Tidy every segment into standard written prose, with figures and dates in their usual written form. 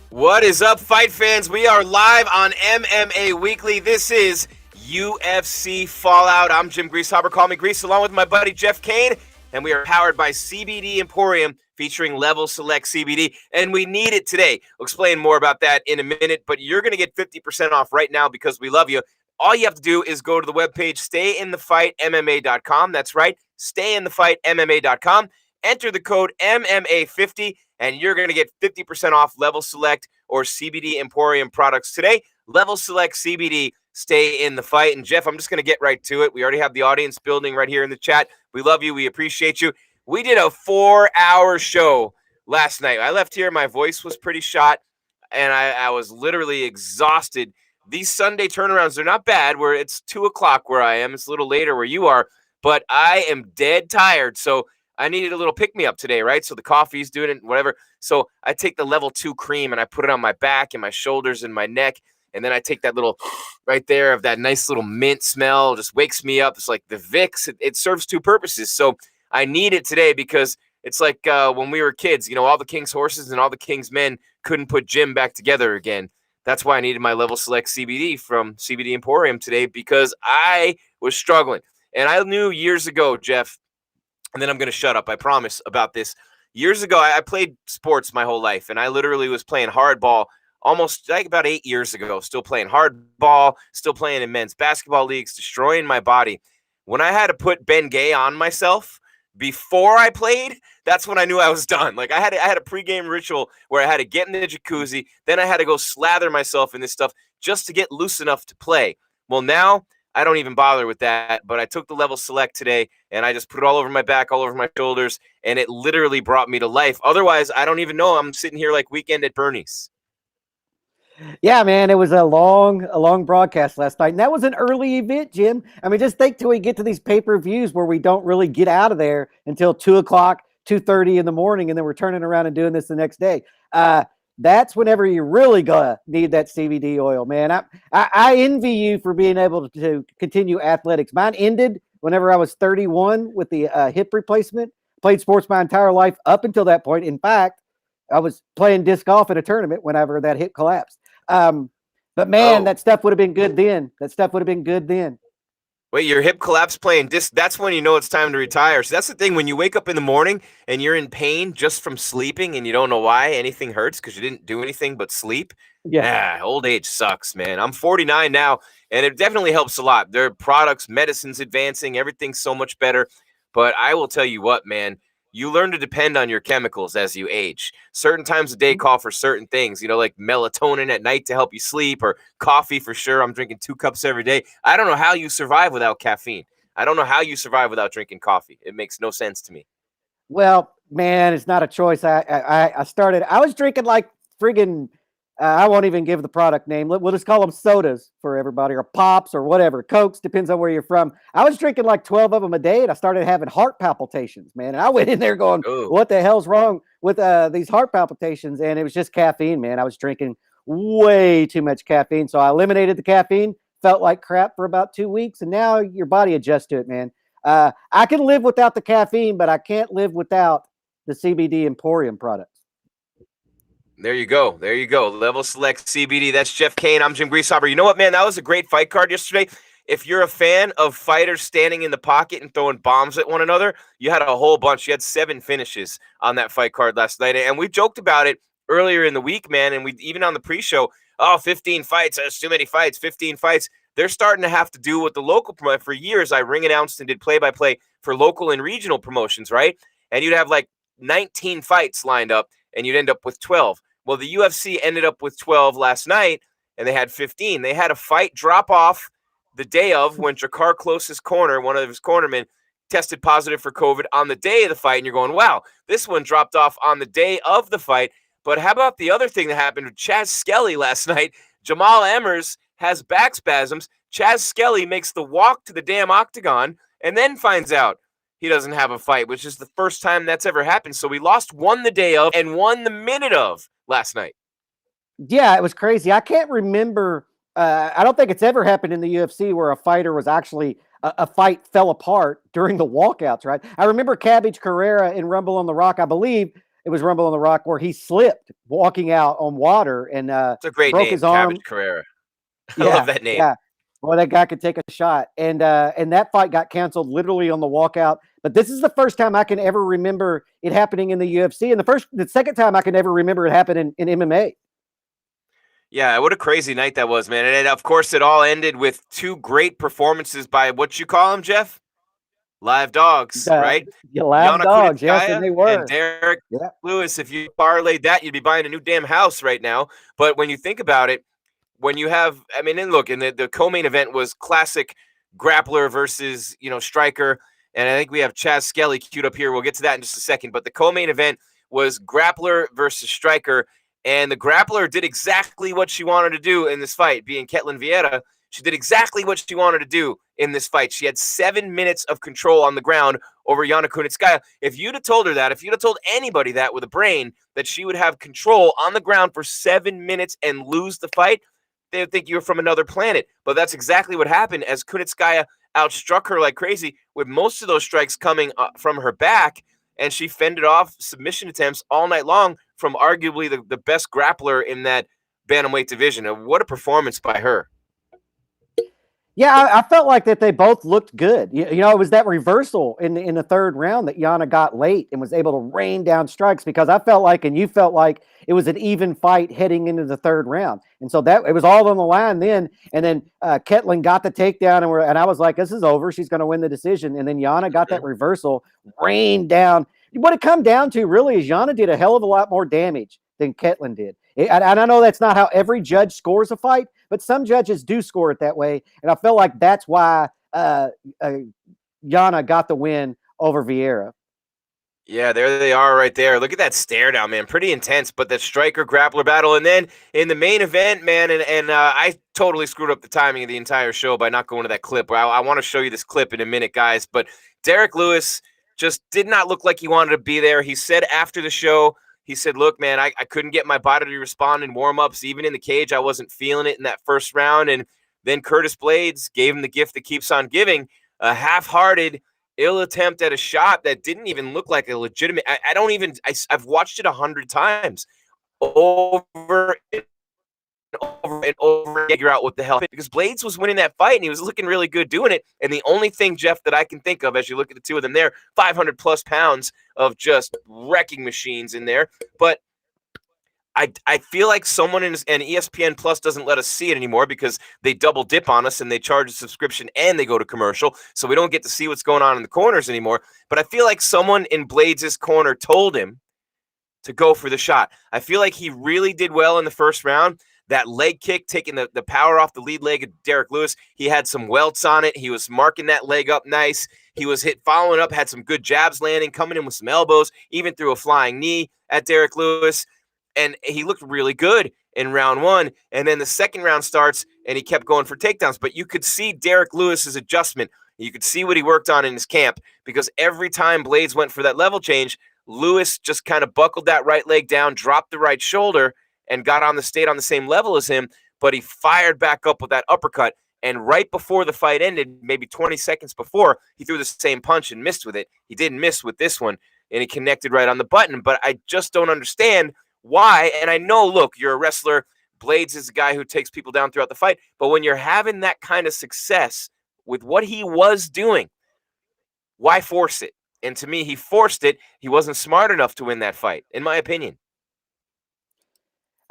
What is up, fight fans? We are live on MMA Weekly. This is UFC Fallout. I'm Jim Grieshaber. Call me Gries, along with my buddy Jeff Cain. And we are powered by CBD Emporium, featuring Level Select CBD. And we need it today. We'll explain more about that in a minute. But you're going to get 50% off right now because we love you. All you have to do is go to the webpage, stayinthefightmma.com. That's right, stayinthefightmma.com. Enter the code MMA50, and you're going to get 50% off Level Select or CBD Emporium products today. Level Select CBD, stay in the fight. And Jeff, I'm just going to get right to it. We already have the audience building right here in the chat. We love you. We appreciate you. We did a 4-hour show last night. I left here. My voice was pretty shot, and I was literally exhausted. These Sunday turnarounds, they're not bad. Where it's 2 o'clock where I am. It's a little later where you are, but I am dead tired. So I needed a little pick-me-up today, right? So the coffee's doing it, whatever. So I take the level 2 cream and I put it on my back and my shoulders and my neck. And then I take that little right there of that nice little mint smell. Just wakes me up. It's like the Vicks. It serves 2 purposes. So I need it today because it's like when we were kids, you know, all the king's horses and all the king's men couldn't put Jim back together again. That's why I needed my Level Select CBD from CBD Emporium today, because I was struggling. And I knew years ago, Jeff, and then I'm going to shut up, I promise, about this. Years ago, I played sports my whole life, and I literally was playing hardball almost like about 8 years ago, still playing hardball, still playing in men's basketball leagues, destroying my body. When I had to put Ben Gay on myself before I played, that's when I knew I was done. Like I had a pregame ritual where I had to get in the jacuzzi, then I had to go slather myself in this stuff just to get loose enough to play. Well, now I don't even bother with that, but I took the Level Select today and I just put it all over my back, all over my shoulders, and it literally brought me to life. Otherwise, I don't even know. I'm sitting here like Weekend at Bernie's. Yeah, man, it was a long broadcast last night, and that was an early event, Jim. I mean, just think till we get to these pay-per-views where we don't really get out of there until 2 o'clock, 2:30 in the morning, and then we're turning around and doing this the next day. That's whenever you're really gonna need that CBD oil, man. I envy you for being able to continue athletics. Mine ended whenever I was 31 with the hip replacement. Played sports my entire life up until that point. In fact, I was playing disc golf at a tournament whenever that hip collapsed. But man, that stuff would have been good then. Wait, your hip collapse playing disc, that's when you know it's time to retire. So that's the thing, when you wake up in the morning and you're in pain just from sleeping and you don't know why anything hurts because you didn't do anything but sleep. Yeah, old age sucks, man. I'm 49 now, and it definitely helps a lot. There are products, medicines advancing, everything's so much better. But I will tell you what, man, you learn to depend on your chemicals as you age. Certain times of day call for certain things, you know, like melatonin at night to help you sleep, or coffee for sure. I'm drinking 2 cups every day. I don't know how you survive without caffeine. I don't know how you survive without drinking coffee. It makes no sense to me. Well, man, it's not a choice. I was drinking like friggin', I won't even give the product name. We'll just call them sodas for everybody, or pops or whatever. Cokes, depends on where you're from. I was drinking like 12 of them a day, and I started having heart palpitations, man. And I went in there going, what the hell's wrong with these heart palpitations? And it was just caffeine, man. I was drinking way too much caffeine. So I eliminated the caffeine, felt like crap for about 2 weeks, and now your body adjusts to it, man. I can live without the caffeine, but I can't live without the CBD Emporium products. There you go. There you go. Level Select CBD. That's Jeff Cain. I'm Jim Grieshaber. You know what, man? That was a great fight card yesterday. If you're a fan of fighters standing in the pocket and throwing bombs at one another, you had a whole bunch. You had 7 finishes on that fight card last night. And we joked about it earlier in the week, man. And we even on the pre-show, 15 fights. That's too many fights. 15 fights. They're starting to have to do what the local promotion. For years, I ring announced and did play-by-play for local and regional promotions, right? And you'd have like 19 fights lined up, and you'd end up with 12. Well, the UFC ended up with 12 last night, and they had 15. They had a fight drop off the day of when Jakar Close's corner, one of his cornermen, tested positive for COVID on the day of the fight. And you're going, wow, this one dropped off on the day of the fight. But how about the other thing that happened with Chaz Skelly last night? Jamal Emmers has back spasms. Chaz Skelly makes the walk to the damn octagon and then finds out he doesn't have a fight, which is the first time that's ever happened. So we lost one the day of and won the minute of last night. Yeah, it was crazy. I can't remember. I don't think it's ever happened in the UFC where a fighter was actually a fight fell apart during the walkouts, right? I remember Cabbage Carrera in Rumble on the Rock. I believe it was Rumble on the Rock where he slipped walking out on water and It's a great broke name, his arm. Cabbage Carrera. I love Yeah, that name. yeah. Well, that guy could take a shot, and that fight got canceled literally on the walkout. But this is the first time I can ever remember it happening in the UFC, and the second time I can ever remember it happening in MMA. Yeah, what a crazy night that was, man. And of course, it all ended with two great performances by what you call them, Jeff? Live dogs, right? You lab Yana dogs, yes, and Kunitskaya they and were. Derrick Yeah. Lewis. If you parlayed that, you'd be buying a new damn house right now. But when you think about it, when you have, I mean, and look, and the co-main event was classic grappler versus, striker. And I think we have Chaz Skelly queued up here. We'll get to that in just a second. But the co-main event was grappler versus striker. And the grappler did exactly what she wanted to do in this fight, being Ketlen Vieira. She did exactly what she wanted to do in this fight. She had 7 minutes of control on the ground over Yana Kunitskaya. If you'd have told her that, if you'd have told anybody that with a brain, that she would have control on the ground for 7 minutes and lose the fight, they would think you were from another planet. But that's exactly what happened as Kunitskaya outstruck her like crazy with most of those strikes coming from her back, and she fended off submission attempts all night long from arguably the best grappler in that bantamweight division. And what a performance by her. Yeah, I felt like that they both looked good. It was that reversal in the third round that Yana got late and was able to rain down strikes, because I felt like, and you felt like, it was an even fight heading into the third round. And so that it was all on the line then. And then Ketlen got the takedown, and I was like, this is over. She's going to win the decision. And then Yana got that reversal, rained down. What it come down to really is Yana did a hell of a lot more damage than Ketlen did. And I know that's not how every judge scores a fight, but some judges do score it that way. And I felt like that's why Yana got the win over Vieira. Yeah, there they are right there. Look at that stare down, man. Pretty intense, but that striker grappler battle. And then in the main event, man, and I totally screwed up the timing of the entire show by not going to that clip. I want to show you this clip in a minute, guys. But Derrick Lewis just did not look like he wanted to be there. He said after the show, he said, look, man, I couldn't get my body to respond in warm-ups. Even in the cage, I wasn't feeling it in that first round. And then Curtis Blaydes gave him the gift that keeps on giving, a half-hearted, ill attempt at a shot that didn't even look like a legitimate. I've watched it 100 times over and over and over to figure out what the hell, because Blaydes was winning that fight and he was looking really good doing it. And the only thing, Jeff, that I can think of as you look at the two of them there, 500 plus pounds of just wrecking machines in there. But I feel like someone and ESPN Plus doesn't let us see it anymore because they double dip on us and they charge a subscription and they go to commercial. So we don't get to see what's going on in the corners anymore. But I feel like someone in Blaydes' corner told him to go for the shot. I feel like he really did well in the first round. That leg kick, taking the power off the lead leg of Derrick Lewis. He had some welts on it. He was marking that leg up nice. He was following up, had some good jabs landing, coming in with some elbows, even threw a flying knee at Derrick Lewis. And he looked really good in round one. And then the second round starts, and he kept going for takedowns. But you could see Derrick Lewis's adjustment. You could see what he worked on in his camp, because every time Blaydes went for that level change, Lewis just kind of buckled that right leg down, dropped the right shoulder, and stayed on the same level as him. But he fired back up with that uppercut. And right before the fight ended, maybe 20 seconds before, he threw the same punch and missed with it. He didn't miss with this one, and he connected right on the button. But I just don't understand why. And I know, look, you're a wrestler. Blaydes is a guy who takes people down throughout the fight. But when you're having that kind of success with what he was doing, why force it? And to me, he forced it. He wasn't smart enough to win that fight, in my opinion.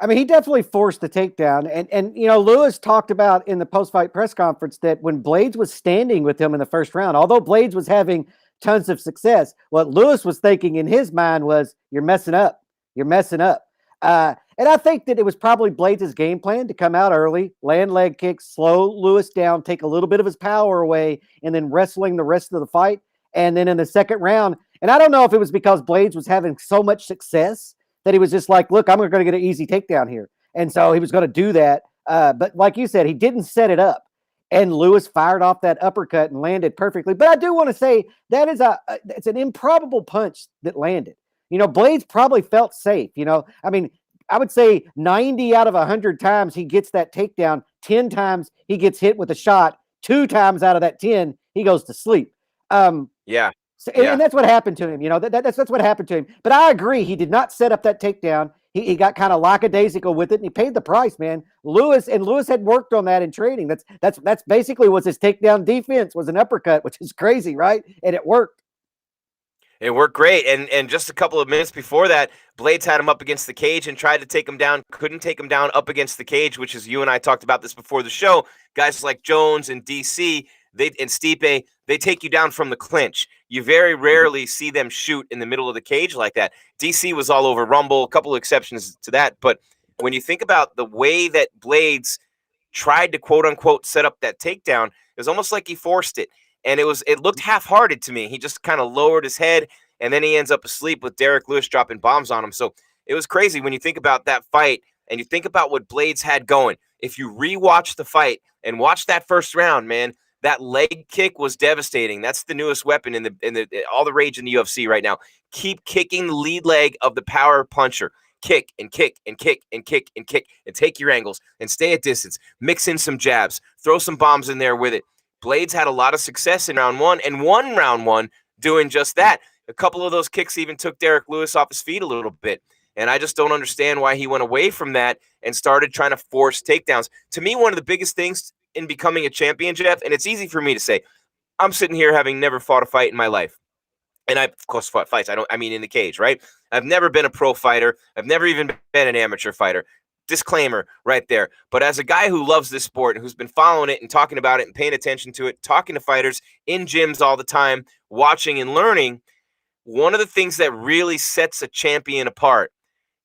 I mean, he definitely forced the takedown. And Lewis talked about in the post-fight press conference that when Blaydes was standing with him in the first round, although Blaydes was having tons of success, what Lewis was thinking in his mind was, you're messing up. You're messing up. And I think that it was probably Blaydes' game plan to come out early, land leg kicks, slow Lewis down, take a little bit of his power away, and then wrestling the rest of the fight. And then in the second round, and I don't know if it was because Blaydes was having so much success that he was just like, look, I'm going to get an easy takedown here. And so he was going to do that. But like you said, he didn't set it up. and Lewis fired off that uppercut and landed perfectly. But I do want to say that is it's an improbable punch that landed. Blaydes probably felt safe. I mean, I would say 90 out of 100 times he gets that takedown. 10 times he gets hit with a shot. 2 times out of that 10 he goes to sleep. Yeah. So, and that's what happened to him. That's what happened to him. But I agree, he did not set up that takedown. He got kind of lackadaisical with it, and he paid the price, man. Lewis had worked on that in training. That's basically was his takedown defense, was an uppercut, which is crazy, right? And it worked. It worked great. And just a couple of minutes before that, Blaydes had him up against the cage and tried to take him down. Couldn't take him down up against the cage, which is, you and I talked about this before the show. Guys like Jones and DC and Stipe, they take you down from the clinch. You very rarely see them shoot in the middle of the cage like that. DC was all over Rumble, a couple of exceptions to that. But when you think about the way that Blaydes tried to quote unquote set up that takedown, it was almost like he forced it. And it looked half-hearted to me. He just kind of lowered his head, and then he ends up asleep with Derrick Lewis dropping bombs on him. So it was crazy when you think about that fight and you think about what Blaydes had going. If you rewatch the fight and watch that first round, man, that leg kick was devastating. That's the newest weapon in all the rage in the UFC right now. Keep kicking the lead leg of the power puncher. Kick and kick and kick and kick and kick and take your angles and stay at distance. Mix in some jabs. Throw some bombs in there with it. Blaydes had a lot of success in round one and won round one doing just that. A couple of those kicks even took Derrick Lewis off his feet a little bit. And I just don't understand why he went away from that and started trying to force takedowns. To me, one of the biggest things in becoming a champion, Jeff, and it's easy for me to say, I'm sitting here having never fought a fight in my life. And I've, of course, fought fights. I mean in the cage, right? I've never been a pro fighter. I've never even been an amateur fighter. Disclaimer right there. But as a guy who loves this sport and who's been following it and talking about it and paying attention to it, talking to fighters in gyms all the time, watching and learning, one of the things that really sets a champion apart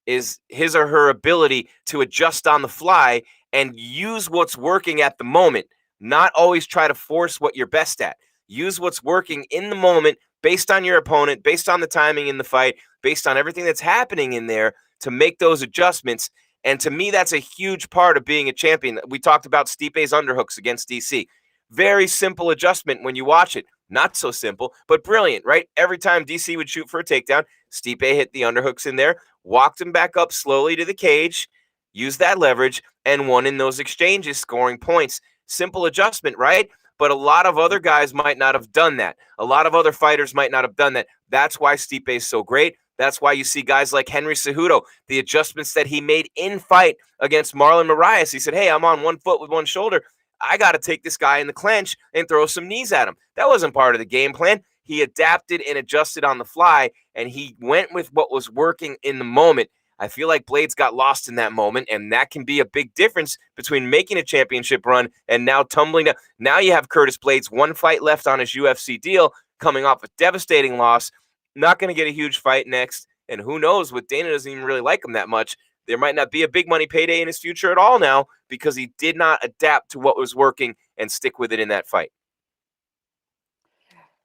is his or her ability to adjust on the fly and use what's working at the moment, not always try to force what you're best at. Use what's working in the moment based on your opponent, based on the timing in the fight, based on everything that's happening in there to make those adjustments. And to me, that's a huge part of being a champion. We talked about Stipe's underhooks against DC. Very simple adjustment when you watch it. Not so simple, but brilliant, right? Every time DC would shoot for a takedown, Stipe hit the underhooks in there, walked him back up slowly to the cage, used that leverage, and won in those exchanges, scoring points. Simple adjustment, right? But a lot of other guys might not have done that. A lot of other fighters might not have done that. That's why Stipe is so great. That's why you see guys like Henry Cejudo, the adjustments that he made in fight against Marlon Moraes. He said, hey, I'm on one foot with one shoulder. I got to take this guy in the clinch and throw some knees at him. That wasn't part of the game plan. He adapted and adjusted on the fly, and he went with what was working in the moment. I feel like Blaydes got lost in that moment, and that can be a big difference between making a championship run and now tumbling down. Now you have Curtis Blaydes, one fight left on his UFC deal, coming off a devastating loss. Not going to get a huge fight next, and who knows, with Dana doesn't even really like him that much. There might not be a big money payday in his future at all now because he did not adapt to what was working and stick with it in that fight.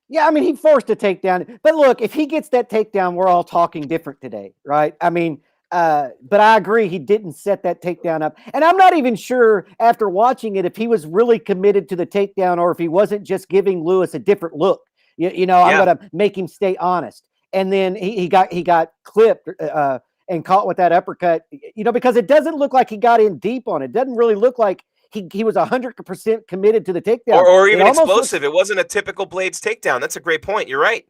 Yeah, I mean, he forced a takedown. But look, if he gets that takedown, we're all talking different today, right? I mean, but I agree, he didn't set that takedown up. And I'm not even sure after watching it if he was really committed to the takedown or if he wasn't just giving Lewis a different look. I'm going to make him stay honest. And then he got clipped and caught with that uppercut, because it doesn't look like he got in deep on it. It doesn't really look like he was 100% committed to the takedown. Or even explosive. It wasn't a typical Blaydes takedown. That's a great point. You're right.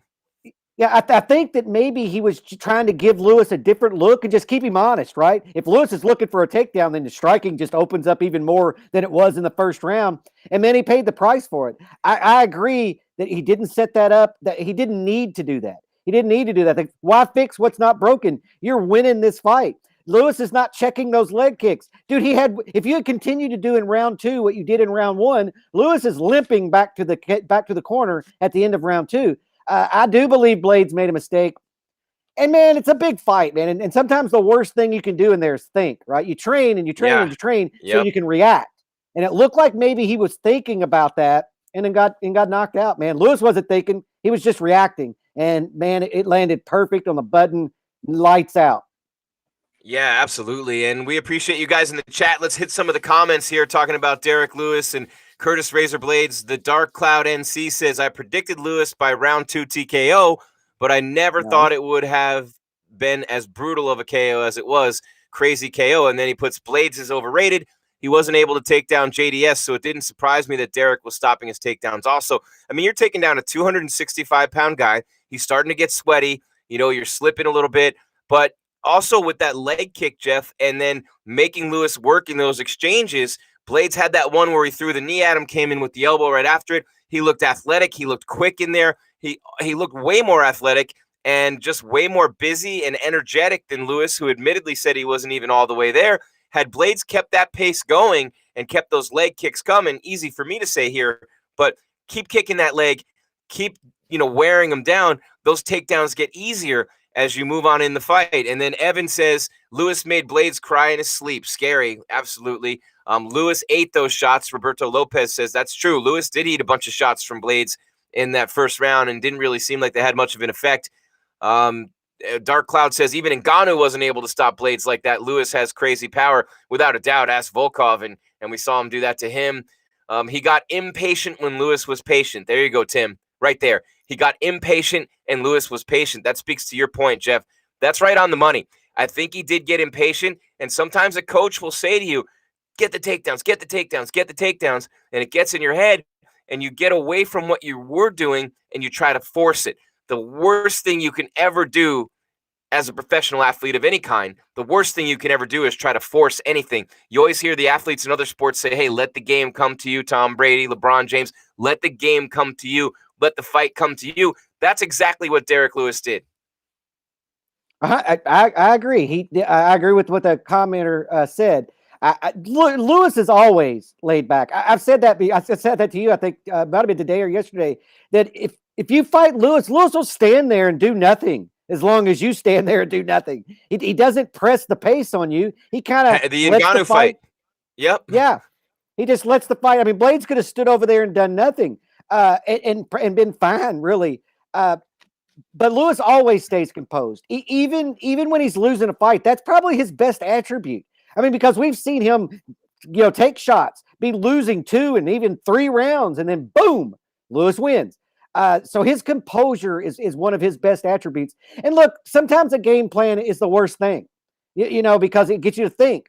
Yeah, I think that maybe he was trying to give Lewis a different look and just keep him honest, right? If Lewis is looking for a takedown, then the striking just opens up even more than it was in the first round. And then he paid the price for it. I agree that he didn't set that up, that he didn't need to do that. He didn't need to do that. Why fix what's not broken? You're winning this fight. Lewis is not checking those leg kicks. Dude, if you had continued to do in round two what you did in round one, Lewis is limping back to the corner at the end of round two. I do believe Blaydes made a mistake. And, man, it's a big fight, man. And sometimes the worst thing you can do in there is think, right? You train and you train and you train so you can react. And it looked like maybe he was thinking about that and then got knocked out, man. Lewis wasn't thinking. He was just reacting. And, man, it landed perfect on the button, lights out. Yeah, absolutely. And we appreciate you guys in the chat. Let's hit some of the comments here talking about Derrick Lewis and Curtis Razor Blaydes, the Dark Cloud NC says, I predicted Lewis by round 2 TKO, but I never thought it would have been as brutal of a KO as it was. Crazy KO. And then he puts Blaydes is overrated. He wasn't able to take down JDS, so it didn't surprise me that Derrick was stopping his takedowns also. I mean, you're taking down a 265-pound guy. He's starting to get sweaty. You know, you're slipping a little bit. But also with that leg kick, Jeff, and then making Lewis work in those exchanges, Blaydes had that one where he threw the knee at him, came in with the elbow right after it. He looked athletic. He looked quick in there. He looked way more athletic and just way more busy and energetic than Lewis, who admittedly said he wasn't even all the way there. Had Blaydes kept that pace going and kept those leg kicks coming, easy for me to say here, but keep kicking that leg, keep, wearing him down. Those takedowns get easier as you move on in the fight. And then Evan says, Lewis made Blaydes cry in his sleep. Scary. Absolutely. Lewis ate those shots. Roberto Lopez says that's true. Lewis did eat a bunch of shots from Blaydes in that first round and didn't really seem like they had much of an effect. Dark Cloud says even Ngannou wasn't able to stop Blaydes like that. Lewis has crazy power, without a doubt. Ask Volkov, and we saw him do that to him. He got impatient when Lewis was patient. There you go, Tim. Right there. He got impatient and Lewis was patient. That speaks to your point, Jeff. That's right on the money. I think he did get impatient, and sometimes a coach will say to you, get the takedowns, get the takedowns, get the takedowns, and it gets in your head, and you get away from what you were doing, and you try to force it. The worst thing you can ever do as a professional athlete of any kind, the worst thing you can ever do is try to force anything. You always hear the athletes in other sports say, hey, let the game come to you, Tom Brady, LeBron James, let the game come to you, let the fight come to you. That's exactly what Derrick Lewis did. I agree. I agree with what the commenter said. Lewis is always laid back. I've said that. I said that to you. I think might have been today or yesterday. That if you fight Lewis will stand there and do nothing as long as you stand there and do nothing. He doesn't press the pace on you. He kind of the Ngannou fight. Yep. Yeah. He just lets the fight. I mean, Blaydes could have stood over there and done nothing, and been fine, really. But Lewis always stays composed, even when he's losing a fight. That's probably his best attribute. I mean, because we've seen him, take shots, be losing 2 and even 3 rounds, and then boom, Lewis wins. So his composure is one of his best attributes. And look, sometimes a game plan is the worst thing, because it gets you to think.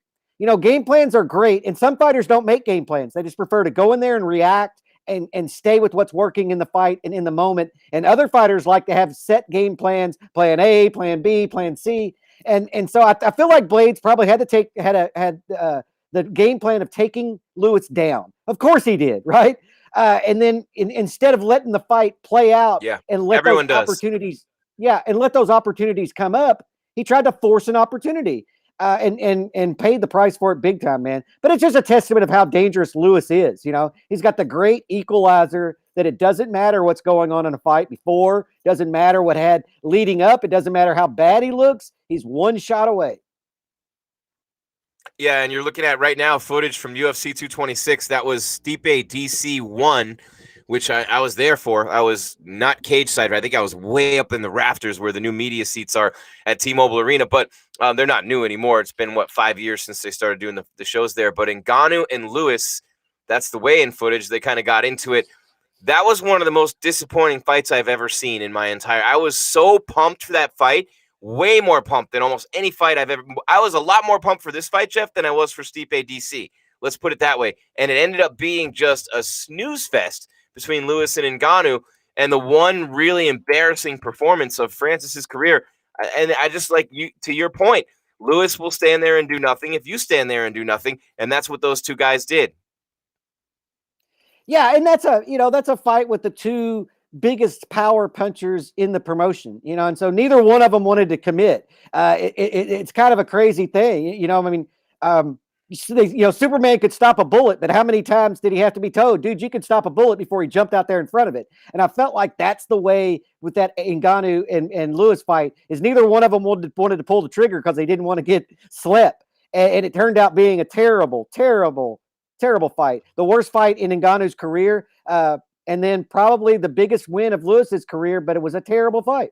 Game plans are great, and some fighters don't make game plans. They just prefer to go in there and react and stay with what's working in the fight and in the moment. And other fighters like to have set game plans, plan A, plan B, plan C. And so I feel like Blaydes probably had the game plan of taking Lewis down. Of course he did, right? And then instead of letting the fight play out and let those opportunities, and let those opportunities come up, he tried to force an opportunity. And paid the price for it big time, man. But it's just a testament of how dangerous Lewis is. He's got the great equalizer that it doesn't matter what's going on in a fight before, doesn't matter what had leading up, it doesn't matter how bad he looks. He's one shot away. Yeah, and you're looking at right now footage from UFC 226. That was Stipe DC 1, which I was there for. I was not cage side. I think I was way up in the rafters where the new media seats are at T-Mobile Arena, but they're not new anymore. It's been, 5 years since they started doing the shows there. But Ngannou and Lewis, that's the weigh-in footage. They kind of got into it. That was one of the most disappointing fights I've ever seen in my entire – I was so pumped for that fight, way more pumped than almost any fight I've ever – I was a lot more pumped for this fight, Jeff, than I was for Stipe DC. Let's put it that way. And it ended up being just a snooze fest between Lewis and Ngannou, and the one really embarrassing performance of Francis's career. And I just to your point, Lewis will stand there and do nothing if you stand there and do nothing, and that's what those two guys did. Yeah, and that's a fight with the two biggest power punchers in the promotion, and so neither one of them wanted to commit. It's kind of a crazy thing, I mean, Superman could stop a bullet, but how many times did he have to be told, dude, you could stop a bullet before he jumped out there in front of it? And I felt like that's the way with that Ngannou and Lewis fight, is neither one of them wanted to pull the trigger because they didn't want to get slept. And it turned out being a terrible, terrible, terrible fight. The worst fight in Ngannou's career, and then probably the biggest win of Lewis's career, but it was a terrible fight.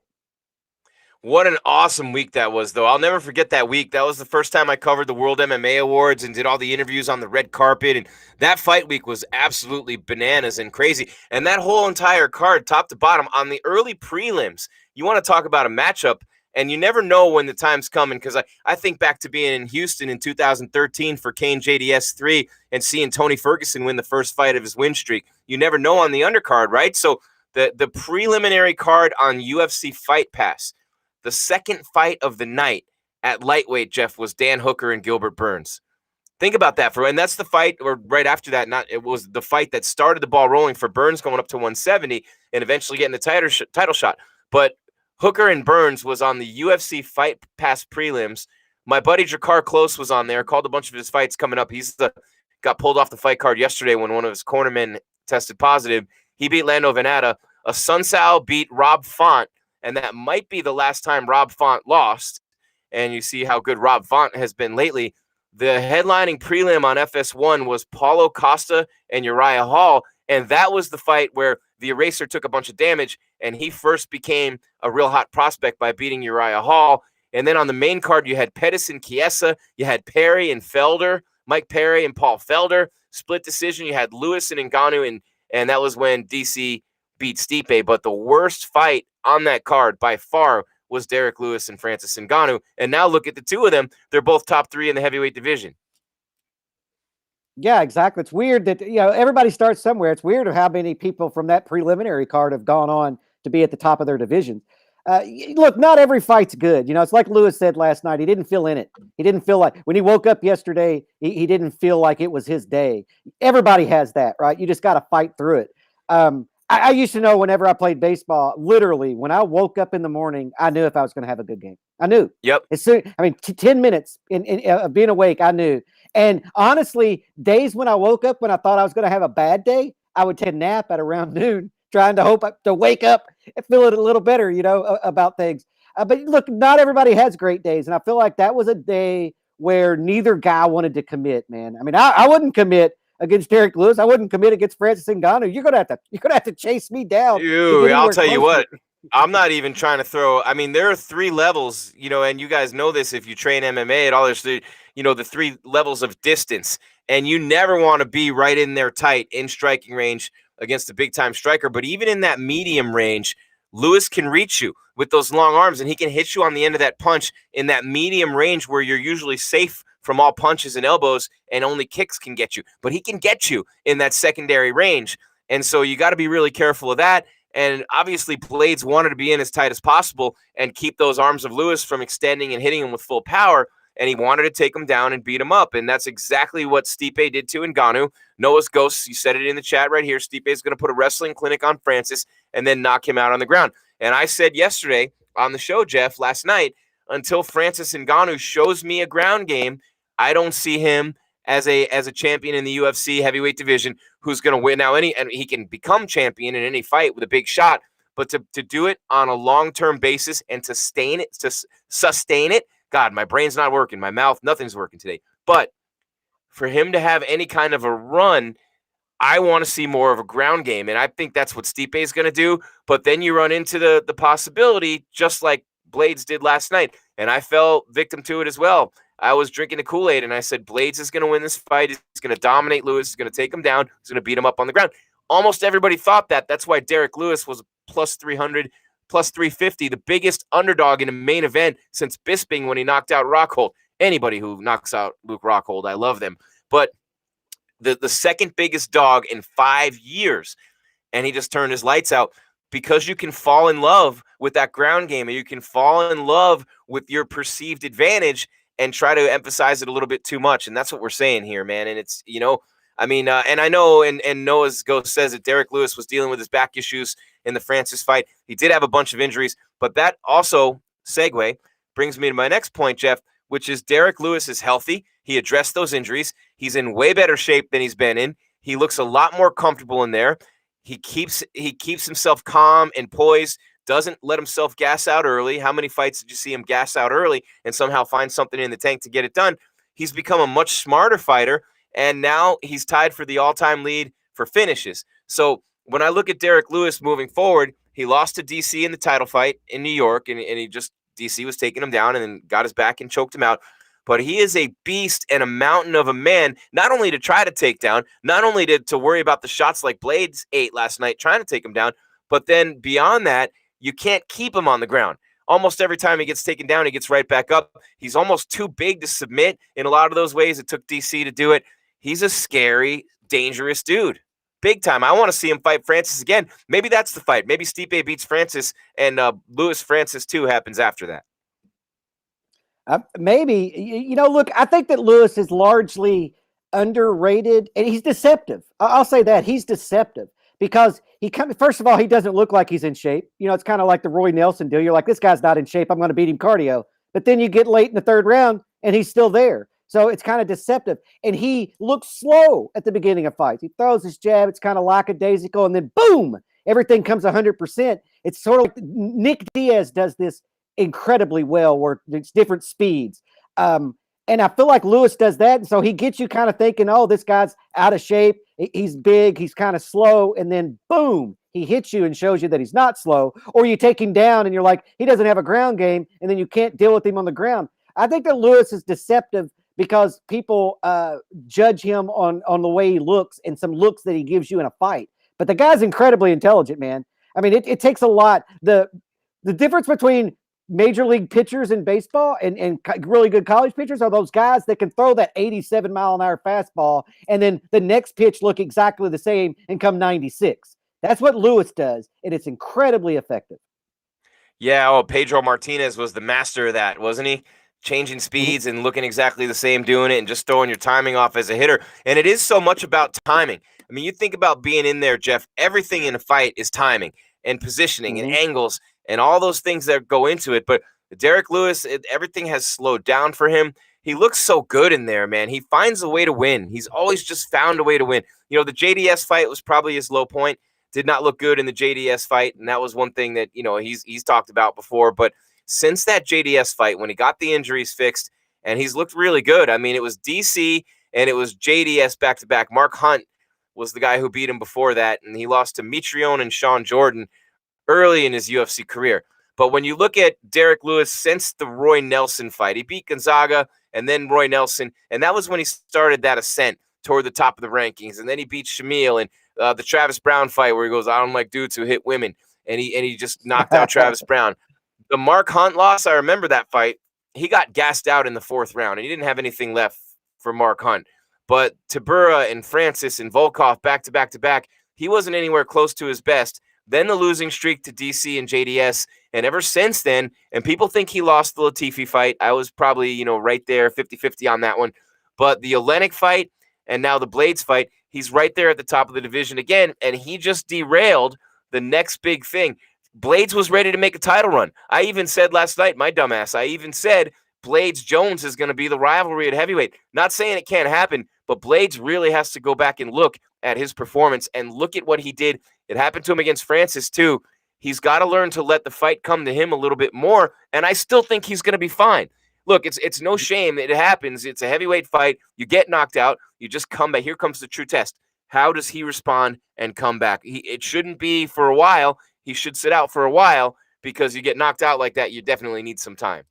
What an awesome week that was, though. I'll never forget that week. That was the first time I covered the World MMA Awards and did all the interviews on the red carpet. And that fight week was absolutely bananas and crazy. And that whole entire card, top to bottom, on the early prelims, you want to talk about a matchup. And you never know when the time's coming, because I think back to being in Houston in 2013 for Cain JDS 3 and seeing Tony Ferguson win the first fight of his win streak. You never know on the undercard, right? So the preliminary card on UFC Fight Pass, the second fight of the night at lightweight, Jeff, was Dan Hooker and Gilbert Burns. Think about that, and that's the fight, or right after that, it was the fight that started the ball rolling for Burns going up to 170 and eventually getting the title shot. But Hooker and Burns was on the UFC Fight Pass prelims. My buddy Jakar Close was on there, called a bunch of his fights coming up. Got pulled off the fight card yesterday when one of his cornermen tested positive. He beat Lando Venata. Asuncao beat Rob Font, and that might be the last time Rob Font lost. And you see how good Rob Font has been lately. The headlining prelim on FS1 was Paulo Costa and Uriah Hall, and that was the fight where the Eraser took a bunch of damage, and he first became a real hot prospect by beating Uriah Hall. And then on the main card, you had Pettis and Chiesa, you had Perry and Felder, Mike Perry and Paul Felder. Split decision, you had Lewis and Ngannou, and that was when DC beat Stipe. But the worst fight on that card by far was Derrick Lewis and Francis Ngannou. And now look at the two of them. They're both top three in the heavyweight division. Yeah, exactly. It's weird that, everybody starts somewhere. It's weird how many people from that preliminary card have gone on to be at the top of their division. Look, not every fight's good. It's like Lewis said last night. He didn't feel in it. He didn't feel like, when he woke up yesterday, he didn't feel like it was his day. Everybody has that, right? You just got to fight through it. I used to know whenever I played baseball, literally, when I woke up in the morning, I knew if I was going to have a good game. I knew. Yep. 10 minutes of being awake, I knew. And honestly, days when I woke up when I thought I was going to have a bad day, I would take a nap at around noon, trying to hope to wake up and feel it a little better, about things. But look, not everybody has great days. And I feel like that was a day where neither guy wanted to commit, man. I wouldn't commit against Derrick Lewis. I wouldn't commit against Francis Ngannou. You're gonna have to chase me down. I'll tell you what. I'm not even trying to throw. There are three levels, and you guys know this if you train MMA at all. There's the three levels of distance, and you never want to be right in there tight in striking range against a big time striker. But even in that medium range, Lewis can reach you with those long arms, and he can hit you on the end of that punch in that medium range where you're usually safe from all punches and elbows, and only kicks can get you. But he can get you in that secondary range. And so you got to be really careful of that. And obviously, Blaydes wanted to be in as tight as possible and keep those arms of Lewis from extending and hitting him with full power. And he wanted to take him down and beat him up. And that's exactly what Stipe did to Ngannou. Noah's Ghosts, you said it in the chat right here. Stipe is going to put a wrestling clinic on Francis and then knock him out on the ground. And I said yesterday on the show, Jeff, last night, until Francis Ngannou shows me a ground game, I don't see him as a champion in the UFC heavyweight division who's going to win. Now, and he can become champion in any fight with a big shot, but to do it on a long-term basis and to sustain it, God, my brain's not working. My mouth, nothing's working today. But for him to have any kind of a run, I want to see more of a ground game, and I think that's what Stipe is going to do. But then you run into the possibility, just like Blaydes did last night, and I fell victim to it as well. I was drinking the Kool-Aid, and I said, Blaydes is going to win this fight. He's going to dominate Lewis. He's going to take him down. He's going to beat him up on the ground. Almost everybody thought that. That's why Derrick Lewis was plus 300, plus 350, the biggest underdog in a main event since Bisping when he knocked out Rockhold. Anybody who knocks out Luke Rockhold, I love them. But the second biggest dog in 5 years, and he just turned his lights out. Because you can fall in love with that ground game, and you can fall in love with your perceived advantage and try to emphasize it a little bit too much. And that's what we're saying here, man. And it's, and I know, and Noah's Ghost says that Derrick Lewis was dealing with his back issues in the Francis fight. He did have a bunch of injuries, but that also, segue, brings me to my next point, Jeff, which is Derrick Lewis is healthy. He addressed those injuries. He's in way better shape than he's been in. He looks a lot more comfortable in there. He keeps himself calm and poised, doesn't let himself gas out early. How many fights did you see him gas out early and somehow find something in the tank to get it done? He's become a much smarter fighter, and now he's tied for the all-time lead for finishes. So when I look at Derrick Lewis moving forward, he lost to DC in the title fight in New York, and he just DC was taking him down and then got his back and choked him out. But he is a beast and a mountain of a man, not only to try to take down, not only to worry about the shots like Blaydes ate last night trying to take him down, but then beyond that, you can't keep him on the ground. Almost every time he gets taken down, he gets right back up. He's almost too big to submit in a lot of those ways. It took DC to do it. He's a scary, dangerous dude. Big time. I want to see him fight Francis again. Maybe that's the fight. Maybe Stipe beats Francis and Lewis Francis 2 happens after that. Maybe, look, I think that Lewis is largely underrated and he's deceptive. I'll say that he's deceptive because first of all, he doesn't look like he's in shape. It's kind of like the Roy Nelson deal. You're like, this guy's not in shape. I'm going to beat him cardio. But then you get late in the third round and he's still there. So it's kind of deceptive. And he looks slow at the beginning of fights. He throws his jab. It's kind of lackadaisical. And then boom, everything comes 100%. It's sort of like Nick Diaz does this incredibly well where it's different speeds. And I feel like Lewis does that. And so he gets you kind of thinking, oh, this guy's out of shape. He's big. He's kind of slow. And then boom, he hits you and shows you that he's not slow. Or you take him down and you're like, he doesn't have a ground game. And then you can't deal with him on the ground. I think that Lewis is deceptive because people judge him on the way he looks and some looks that he gives you in a fight. But the guy's incredibly intelligent, man. I mean, it takes a lot. The difference between major league pitchers in baseball and really good college pitchers are those guys that can throw that 87-mile-an-hour fastball and then the next pitch look exactly the same and come 96. That's what Lewis does, and it's incredibly effective. Yeah, Pedro Martinez was the master of that, wasn't he? Changing speeds and looking exactly the same, doing it and just throwing your timing off as a hitter. And it is so much about timing. I mean, you think about being in there, Jeff, everything in a fight is timing and positioning and angles and all those things that go into it. But Derrick Lewis, everything has slowed down for him. He looks so good in there, man. He finds a way to win. He's always just found a way to win. The JDS fight was probably his low point. Did not look good in the JDS fight, and that was one thing that, he's talked about before. But since that JDS fight, when he got the injuries fixed, and he's looked really good. I mean, it was DC and it was JDS back-to-back. Mark Hunt was the guy who beat him before that, and he lost to Mitrione and Sean Jordan early in his UFC career. But when you look at Derrick Lewis since the Roy Nelson fight, he beat Gonzaga and then Roy Nelson, and that was when he started that ascent toward the top of the rankings. And then he beat Shamil and the Travis Brown fight where he goes, I don't like dudes who hit women, and he just knocked out Travis Brown. The Mark Hunt loss, I remember that fight. He got gassed out in the fourth round, and he didn't have anything left for Mark Hunt. But Tibura and Francis and Volkov back-to-back, he wasn't anywhere close to his best. Then the losing streak to DC and JDS, and ever since then, and people think he lost the Latifi fight. I was probably, right there, 50-50 on that one. But the Olenek fight and now the Blaydes fight, he's right there at the top of the division again, and he just derailed the next big thing. Blaydes was ready to make a title run. I even said last night, my dumbass, Blaydes Jones is going to be the rivalry at heavyweight. Not saying it can't happen, but Blaydes really has to go back and look at his performance and look at what he did. It happened to him against Francis too. He's got to learn to let the fight come to him a little bit more, and I still think he's going to be fine. Look, it's no shame that it happens. It's a heavyweight fight. You get knocked out. You just come back. Here comes the true test. How does he respond and come back? It shouldn't be for a while. He should sit out for a while because you get knocked out like that, you definitely need some time.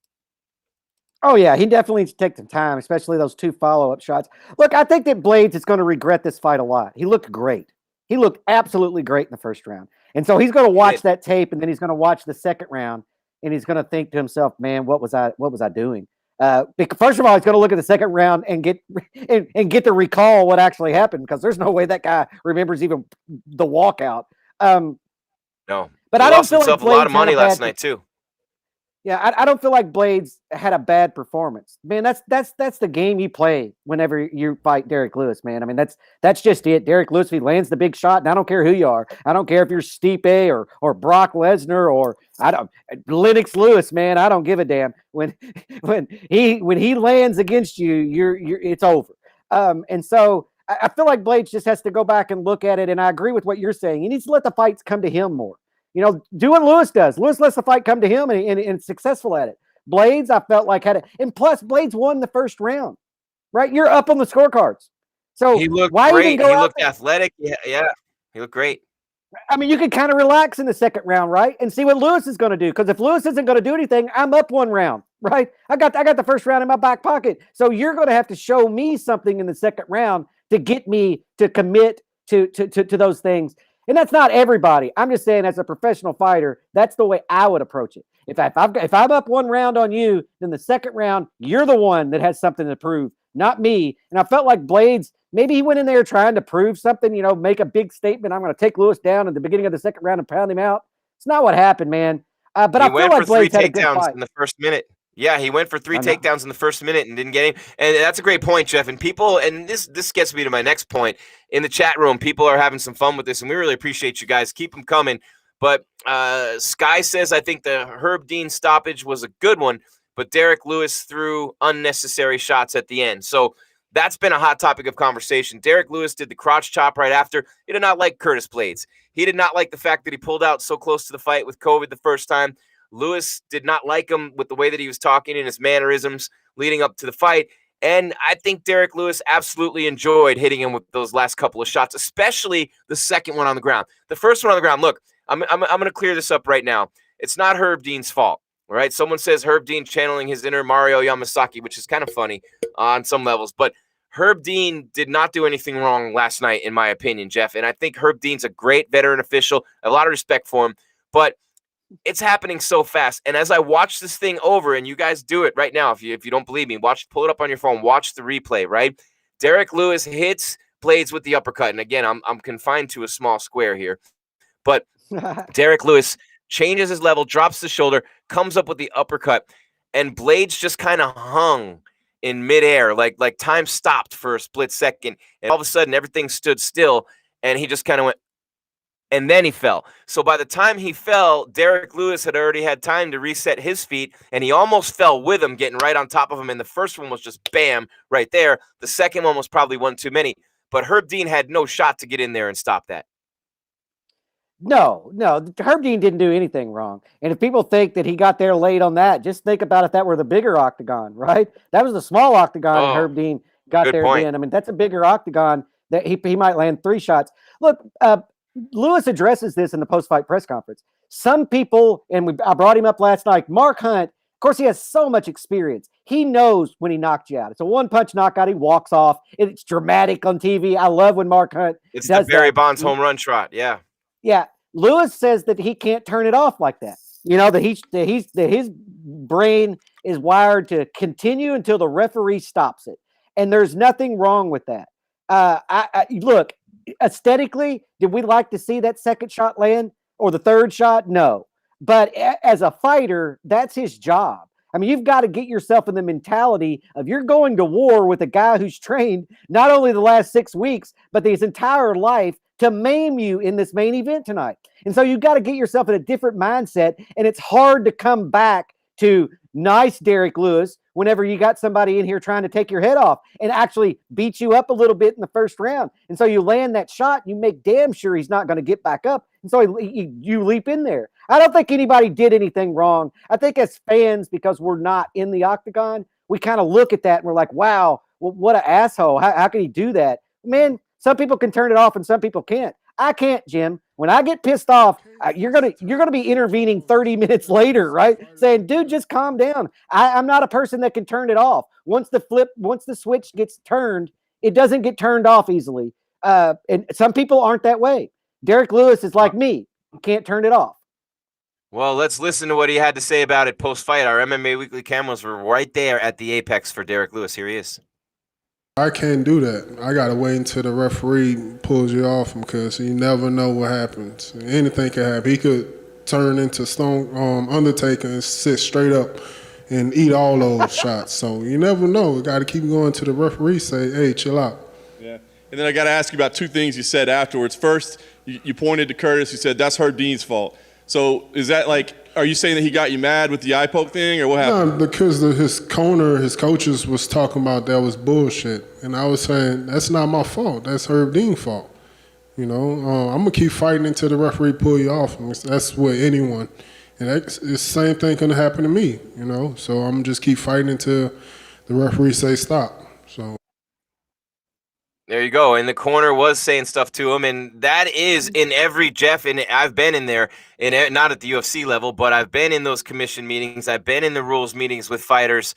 Oh, yeah, he definitely needs to take some time, especially those 2 follow-up shots. Look, I think that Blaydes is going to regret this fight a lot. He looked great. He looked absolutely great in the first round. And so he's going to watch that tape, and then he's going to watch the second round, and he's going to think to himself, man, what was I doing? First of all, he's going to look at the second round and get to recall what actually happened, because there's no way that guy remembers even the walkout. No, but I don't feel like a lot of money last night too. Yeah, I don't feel like Blaydes had a bad performance. Man, that's the game you play whenever you fight Derrick Lewis, man. I mean, that's just it. Derrick Lewis, if he lands the big shot, and I don't care who you are. I don't care if you're Stipe or Brock Lesnar or Lennox Lewis, man. I don't give a damn. When he lands against you, you're it's over. And so I feel like Blaydes just has to go back and look at it. And I agree with what you're saying. He needs to let the fights come to him more. Do what Lewis does. Lewis lets the fight come to him and is successful at it. Blaydes, I felt like had it. And plus, Blaydes won the first round, right? You're up on the scorecards. So he looked great. He looked athletic. Yeah. He looked great. I mean, you can kind of relax in the second round, right? And see what Lewis is going to do. Because if Lewis isn't going to do anything, I'm up one round, right? I got the first round in my back pocket. So you're going to have to show me something in the second round to get me to commit to those things. And that's not everybody. I'm just saying, as a professional fighter, that's the way I would approach it. If I'm up one round on you, then the second round, you're the one that has something to prove, not me. And I felt like Blaydes, maybe he went in there trying to prove something, make a big statement. I'm going to take Lewis down at the beginning of the second round and pound him out. It's not what happened, man. But He I feel went for like three Blaydes had a good takedowns fight. in the first minute. Yeah, he went for three I know. takedowns in the first minute and didn't get him. And that's a great point, Jeff. And people, and this gets me to my next point. In the chat room, people are having some fun with this, and we really appreciate you guys. Keep them coming. But Sky says, I think the Herb Dean stoppage was a good one, but Derrick Lewis threw unnecessary shots at the end. So that's been a hot topic of conversation. Derrick Lewis did the crotch chop right after. He did not like Curtis Blaydes. He did not like the fact that he pulled out so close to the fight with COVID the first time. Lewis did not like him with the way that he was talking and his mannerisms leading up to the fight. And I think Derrick Lewis absolutely enjoyed hitting him with those last couple of shots, especially the second one on the ground. The first one on the ground, look, I'm going to clear this up right now. It's not Herb Dean's fault, all right? Someone says Herb Dean channeling his inner Mario Yamasaki, which is kind of funny on some levels. But Herb Dean did not do anything wrong last night, in my opinion, Jeff. And I think Herb Dean's a great veteran official. I have a lot of respect for him. But it's happening so fast. And as I watch this thing over, and you guys do it right now, if you don't believe me, pull it up on your phone, watch the replay, right? Derrick Lewis hits Blaydes with the uppercut. And again, I'm confined to a small square here. But Derrick Lewis changes his level, drops the shoulder, comes up with the uppercut, and Blaydes just kind of hung in midair, like time stopped for a split second. And all of a sudden, everything stood still, and he just kind of went, and then he fell. So by the time he fell, Derrick Lewis had already had time to reset his feet, and he almost fell with him, getting right on top of him. And the first one was just bam, right there. The second one was probably one too many. But Herb Dean had no shot to get in there and stop that. No, Herb Dean didn't do anything wrong. And if people think that he got there late on that, just think about if that were the bigger octagon, right? That was the small octagon, and Herb Dean got there then. I mean, that's a bigger octagon that he might land 3 shots. Look, Lewis addresses this in the post-fight press conference. Some people, and I brought him up last night, Mark Hunt, of course, he has so much experience. He knows when he knocked you out. It's a one-punch knockout. He walks off. It's dramatic on TV. I love when Mark Hunt does the Barry Bonds home run shot. Yeah. Yeah. Lewis says that he can't turn it off like that. That his brain is wired to continue until the referee stops it. And there's nothing wrong with that. Look, aesthetically, did we like to see that second shot land or the third shot? No. But as a fighter, that's his job. I mean, you've got to get yourself in the mentality of you're going to war with a guy who's trained not only the last 6 weeks, but his entire life to maim you in this main event tonight. And so you've got to get yourself in a different mindset. And it's hard to come back to nice Derrick Lewis whenever you got somebody in here trying to take your head off and actually beat you up a little bit in the first round. And so you land that shot, you make damn sure he's not going to get back up. And so you leap in there. I don't think anybody did anything wrong. I think as fans, because we're not in the octagon, we kind of look at that and we're like, wow, well, what an asshole. How can he do that? Man, some people can turn it off and some people can't. I can't, Jim. When I get pissed off, you're gonna be intervening 30 minutes later, right? Saying, dude, just calm down. I'm not a person that can turn it off. Once the switch gets turned, it doesn't get turned off easily. And some people aren't that way. Derrick Lewis is like me. You can't turn it off. Well, let's listen to what he had to say about it post-fight. Our MMA Weekly cameras were right there at the apex for Derrick Lewis. Here he is. I can't do that. I got to wait until the referee pulls you off him because you never know what happens. Anything can happen. He could turn into Stone Undertaker and sit straight up and eat all those shots. So you never know. You got to keep going to the referee say, hey, chill out. Yeah. And then I got to ask you about 2 things you said afterwards. First, you pointed to Curtis. You said that's Herb Dean's fault. So is that like, are you saying that he got you mad with the eye poke thing, or what happened? No, because his coaches was talking about that was bullshit. And I was saying, that's not my fault. That's Herb Dean's fault. You know, I'm going to keep fighting until the referee pull you off. That's with anyone. And it's the same thing going to happen to me, you know. So I'm just keep fighting until the referee say stop. So. There you go. And the corner was saying stuff to him, and that is in every Jeff. And I've been in there, not at the UFC level, but I've been in those commission meetings. I've been in the rules meetings with fighters,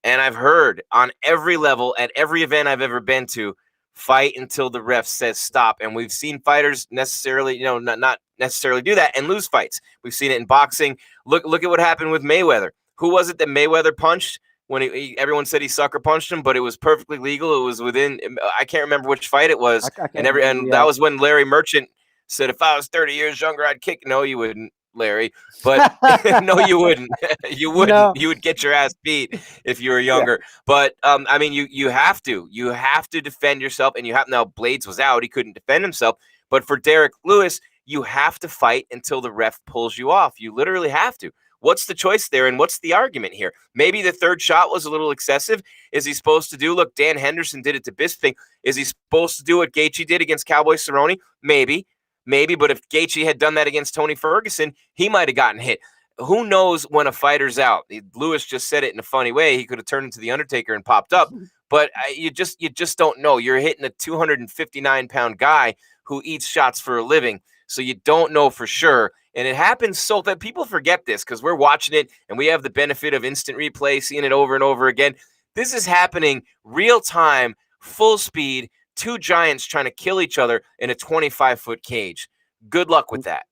and I've heard on every level at every event I've ever been to, fight until the ref says stop. And we've seen fighters necessarily, not necessarily do that and lose fights. We've seen it in boxing. Look at what happened with Mayweather. Who was it that Mayweather punched? When everyone said he sucker punched him, but it was perfectly legal. It was within, I can't remember which fight it was. That was when Larry Merchant said, if I was 30 years younger, I'd kick. No, you wouldn't, Larry. But no, you wouldn't. You wouldn't. No. You would get your ass beat if you were younger. Yeah. But I mean, you have to defend yourself, and you have. Now Blaydes was out; he couldn't defend himself. But for Derrick Lewis, you have to fight until the ref pulls you off. You literally have to. What's the choice there, and what's the argument here? Maybe the third shot was a little excessive. Is he supposed to do? Look, Dan Henderson did it to Bisping. Is he supposed to do what Gaethje did against Cowboy Cerrone? Maybe. But if Gaethje had done that against Tony Ferguson, he might have gotten hit. Who knows when a fighter's out? Lewis just said it in a funny way. He could have turned into the Undertaker and popped up. But you just don't know. You're hitting a 259-pound guy who eats shots for a living, so you don't know for sure. And it happens so that people forget this because we're watching it and we have the benefit of instant replay, seeing it over and over again. This is happening real time, full speed, two giants trying to kill each other in a 25-foot cage. Good luck with that.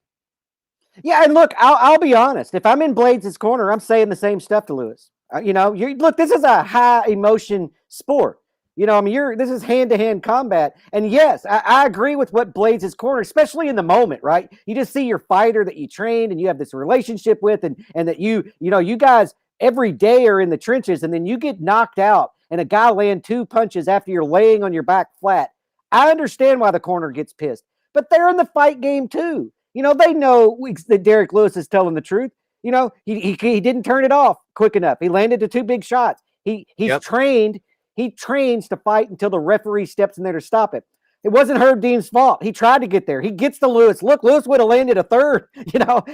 Yeah, and look, I'll be honest. If I'm in Blaydes' corner, I'm saying the same stuff to Lewis. Look, this is a high emotion sport. This is hand-to-hand combat. And yes, I agree with what Blaydes' corner, especially in the moment, right? You just see your fighter that you trained and you have this relationship with, and that you guys every day are in the trenches, and then you get knocked out and a guy land two punches after you're laying on your back flat. I understand why the corner gets pissed, but they're in the fight game too. They know that Derrick Lewis is telling the truth. He didn't turn it off quick enough. He landed the two big shots. He's trained. He trains to fight until the referee steps in there to stop it. It wasn't Herb Dean's fault. He tried to get there. He gets to Lewis. Look, Lewis would have landed a third,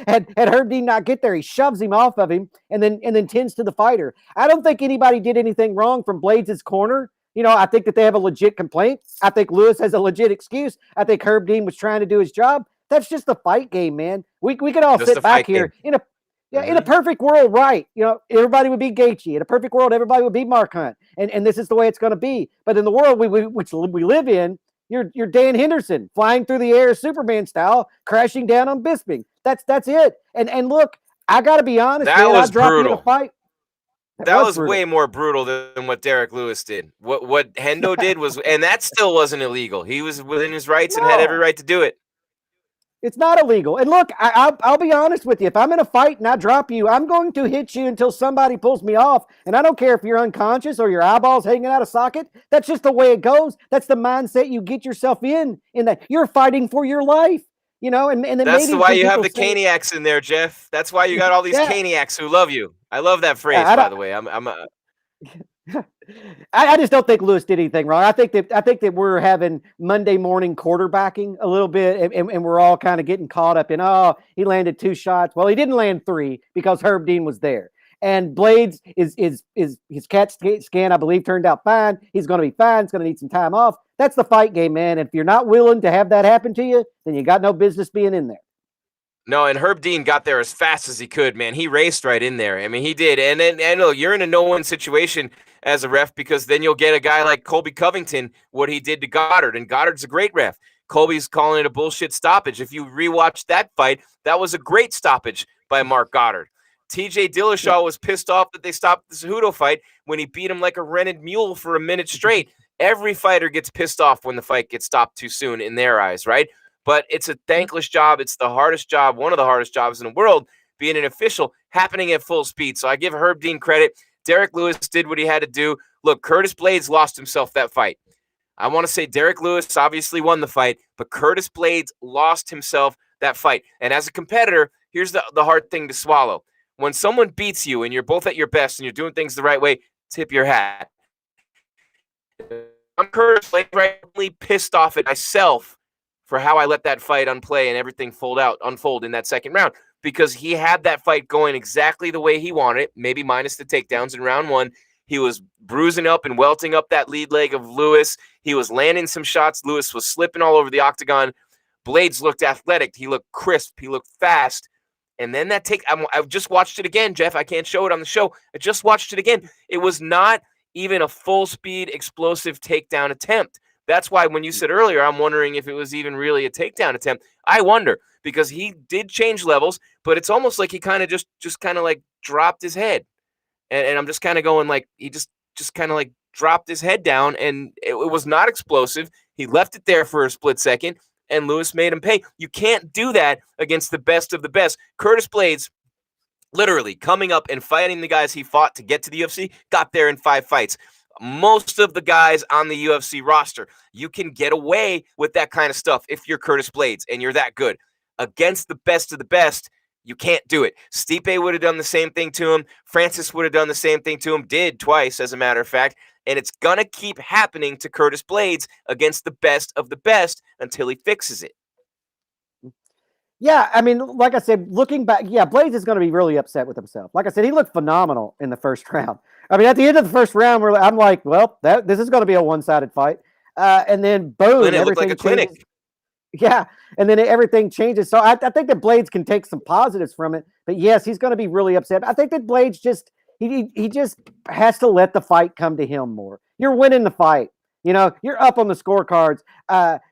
had Herb Dean not get there. He shoves him off of him and then tends to the fighter. I don't think anybody did anything wrong from Blaydes' corner. I think that they have a legit complaint. I think Lewis has a legit excuse. I think Herb Dean was trying to do his job. That's just the fight game, man. We could all sit back here in a perfect world, right? Everybody would be Gaethje. In a perfect world, everybody would be Mark Hunt, and this is the way it's going to be. But in the world which we live in, you're Dan Henderson flying through the air, Superman style, crashing down on Bisping. That's it. And look, I got to be honest, that man, was brutal. In a fight. That was way more brutal than what Derrick Lewis did. What Hendo did was, and that still wasn't illegal. He was within his rights and had every right to do it. It's not illegal. And look, I'll be honest with you. If I'm in a fight and I drop you, I'm going to hit you until somebody pulls me off. And I don't care if you're unconscious or your eyeballs hanging out of socket. That's just the way it goes. That's the mindset you get yourself in that you're fighting for your life. And then that's why you have the Caniacs in there, Jeff. That's why you got all these Caniacs who love you. I love that phrase, by the way. I just don't think Lewis did anything wrong. I think that we're having Monday morning quarterbacking a little bit, and we're all kind of getting caught up in, he landed two shots. Well, he didn't land three because Herb Dean was there. And Blaydes is his CAT scan, I believe, turned out fine. He's going to be fine. He's going to need some time off. That's the fight game, man. And if you're not willing to have that happen to you, then you got no business being in there. No, and Herb Dean got there as fast as he could, man. He raced right in there. I mean, he did. And look, you're in a no-win situation as a ref because then you'll get a guy like Colby Covington, what he did to Goddard. And Goddard's a great ref. Colby's calling it a bullshit stoppage. If you rewatch that fight, that was a great stoppage by Mark Goddard. TJ Dillashaw was pissed off that they stopped the Cejudo fight when he beat him like a rented mule for a minute straight. Every fighter gets pissed off when the fight gets stopped too soon in their eyes, right? But it's a thankless job. It's the hardest job, one of the hardest jobs in the world, being an official, happening at full speed. So I give Herb Dean credit. Derrick Lewis did what he had to do. Look, Curtis Blaydes lost himself that fight. I want to say Derrick Lewis obviously won the fight, but Curtis Blaydes lost himself that fight. And as a competitor, here's the hard thing to swallow. When someone beats you and you're both at your best and you're doing things the right way, tip your hat. I'm Curtis Blaydes, rightly pissed off at myself for how I let that fight unplay and everything unfold in that second round, because he had that fight going exactly the way he wanted it, maybe minus the takedowns in round one. He was bruising up and welting up that lead leg of Lewis. He was landing some shots. Lewis was slipping all over the octagon. Blaydes looked athletic. He looked crisp. He looked fast. And then I just watched it again, Jeff. I can't show it on the show. I just watched it again. It was not even a full-speed, explosive takedown attempt. That's why when you said earlier, I'm wondering if it was even really a takedown attempt. I wonder, because he did change levels, but it's almost like he kind of just kind of like dropped his head. And I'm just kind of going like, he just kind of like dropped his head down, and it was not explosive. He left it there for a split second, and Lewis made him pay. You can't do that against the best of the best. Curtis Blaydes, literally coming up and fighting the guys he fought to get to the UFC, got there in 5 fights. Most of the guys on the UFC roster, you can get away with that kind of stuff if you're Curtis Blaydes and you're that good. Against the best of the best, you can't do it. Stipe would have done the same thing to him. Francis would have done the same thing to him. Did twice, as a matter of fact. And it's going to keep happening to Curtis Blaydes against the best of the best until he fixes it. Yeah, I mean, like I said, looking back, yeah, Blaydes is going to be really upset with himself. Like I said, he looked phenomenal in the first round. I mean, at the end of the first round, I'm like, well, this is going to be a one-sided fight. And then, boom, Then it looked like a clinic. Yeah, and then everything changes. So I think that Blaydes can take some positives from it. But yes, he's going to be really upset. I think that Blaydes just he just has to let the fight come to him more. You're winning the fight. You know, you're up on the scorecards.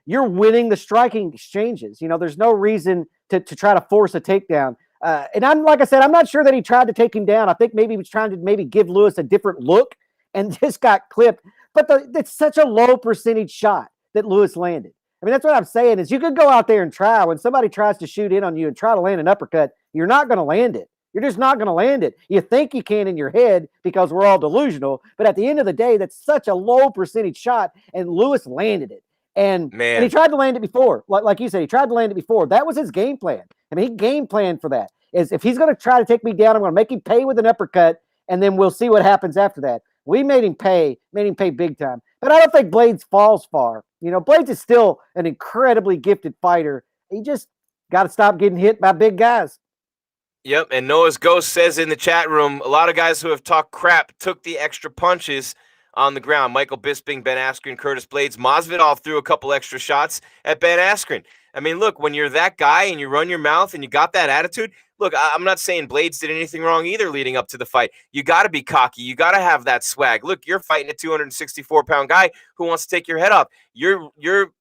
You're winning the striking exchanges. You know, there's no reason to try to force a takedown. And like I said, I'm not sure that he tried to take him down. I think maybe he was trying to give Lewis a different look and just got clipped. But it's such a low percentage shot that Lewis landed. I mean, that's what I'm saying is you could go out there and try. When somebody tries to shoot in on you and try to land an uppercut, you're not going to land it. You're just not going to land it. You think you can in your head because we're all delusional. But at the end of the day, that's such a low percentage shot, and Lewis landed it. And he tried to land it before. Like you said, he tried to land it before. That was his game plan. I mean, he game planned for that. Is if he's going to try to take me down, I'm going to make him pay with an uppercut, and then we'll see what happens after that. We made him pay big time. But I don't think Blaydes falls far. You know, Blaydes is still an incredibly gifted fighter. He just got to stop getting hit by big guys. Yep, and Noah's Ghost says in the chat room, a lot of guys who have talked crap took the extra punches on the ground. Michael Bisping, Ben Askren, Curtis Blaydes. Masvidal threw a couple extra shots at Ben Askren. I mean, look, when you're that guy and you run your mouth and you got that attitude, look, I'm not saying Blaydes did anything wrong either leading up to the fight. You got to be cocky. You got to have that swag. Look, you're fighting a 264-pound guy who wants to take your head off. You're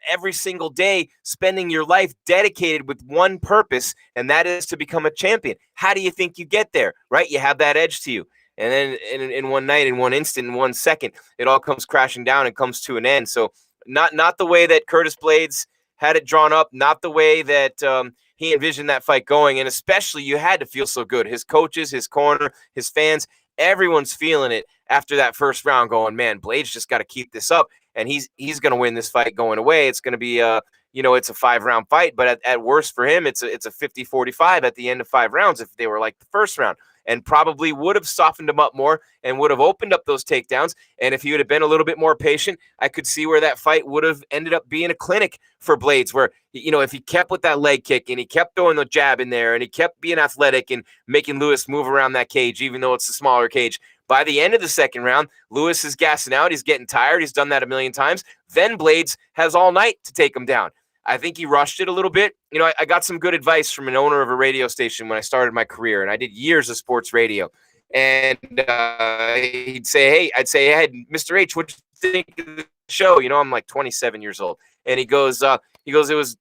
every single day spending your life dedicated with one purpose, and that is to become a champion. How do you think you get there, right? You have that edge to you. And then in one night, in one instant, in 1 second, it all comes crashing down and comes to an end. So not the way that Curtis Blaydes had it drawn up, not the way that he envisioned that fight going. And especially you had to feel so good. His coaches, his corner, his fans, everyone's feeling it after that first round going, man, Blaydes just got to keep this up. And he's going to win this fight going away. It's going to be it's a 5-round fight, but at worst for him, it's a 50-45 at the end of 5 rounds if they were like the first round, and probably would have softened him up more and would have opened up those takedowns. And if he would have been a little bit more patient, I could see where that fight would have ended up being a clinic for Blaydes, where, you know, if he kept with that leg kick and he kept throwing the jab in there and he kept being athletic and making Lewis move around that cage, even though it's a smaller cage, by the end of the second round, Lewis is gassing out. He's getting tired. He's done that a million times. Then Blaydes has all night to take him down. I think he rushed it a little bit. You know, I got some good advice from an owner of a radio station when I started my career, and I did years of sports radio. And he'd say, hey, Mr. H, what do you think of the show? You know, I'm like 27 years old. And he goes, the first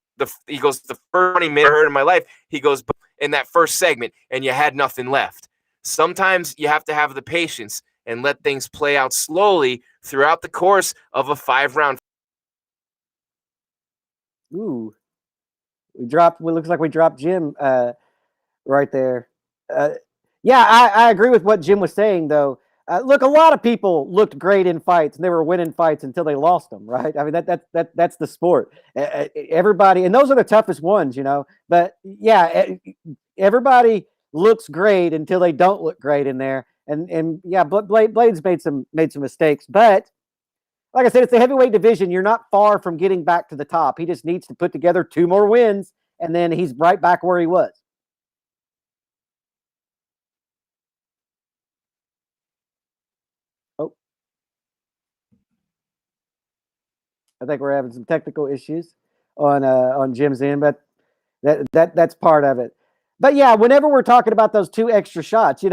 20 minutes I heard in my life, he goes, in that first segment, and you had nothing left. Sometimes you have to have the patience and let things play out slowly throughout the course of a 5-round. Ooh, it looks like we dropped Jim right there. Yeah, I agree with what Jim was saying, though. Look, a lot of people looked great in fights, and they were winning fights until they lost them, right? I mean, that's the sport. Everybody, and those are the toughest ones, you know. But yeah, everybody looks great until they don't look great in there. And yeah, Blaydes made some mistakes, but like I said, it's the heavyweight division. You're not far from getting back to the top. He just needs to put together 2 more wins, and then he's right back where he was. I think we're having some technical issues on Jim's end, but that's part of it. But yeah, whenever we're talking about those 2 extra shots,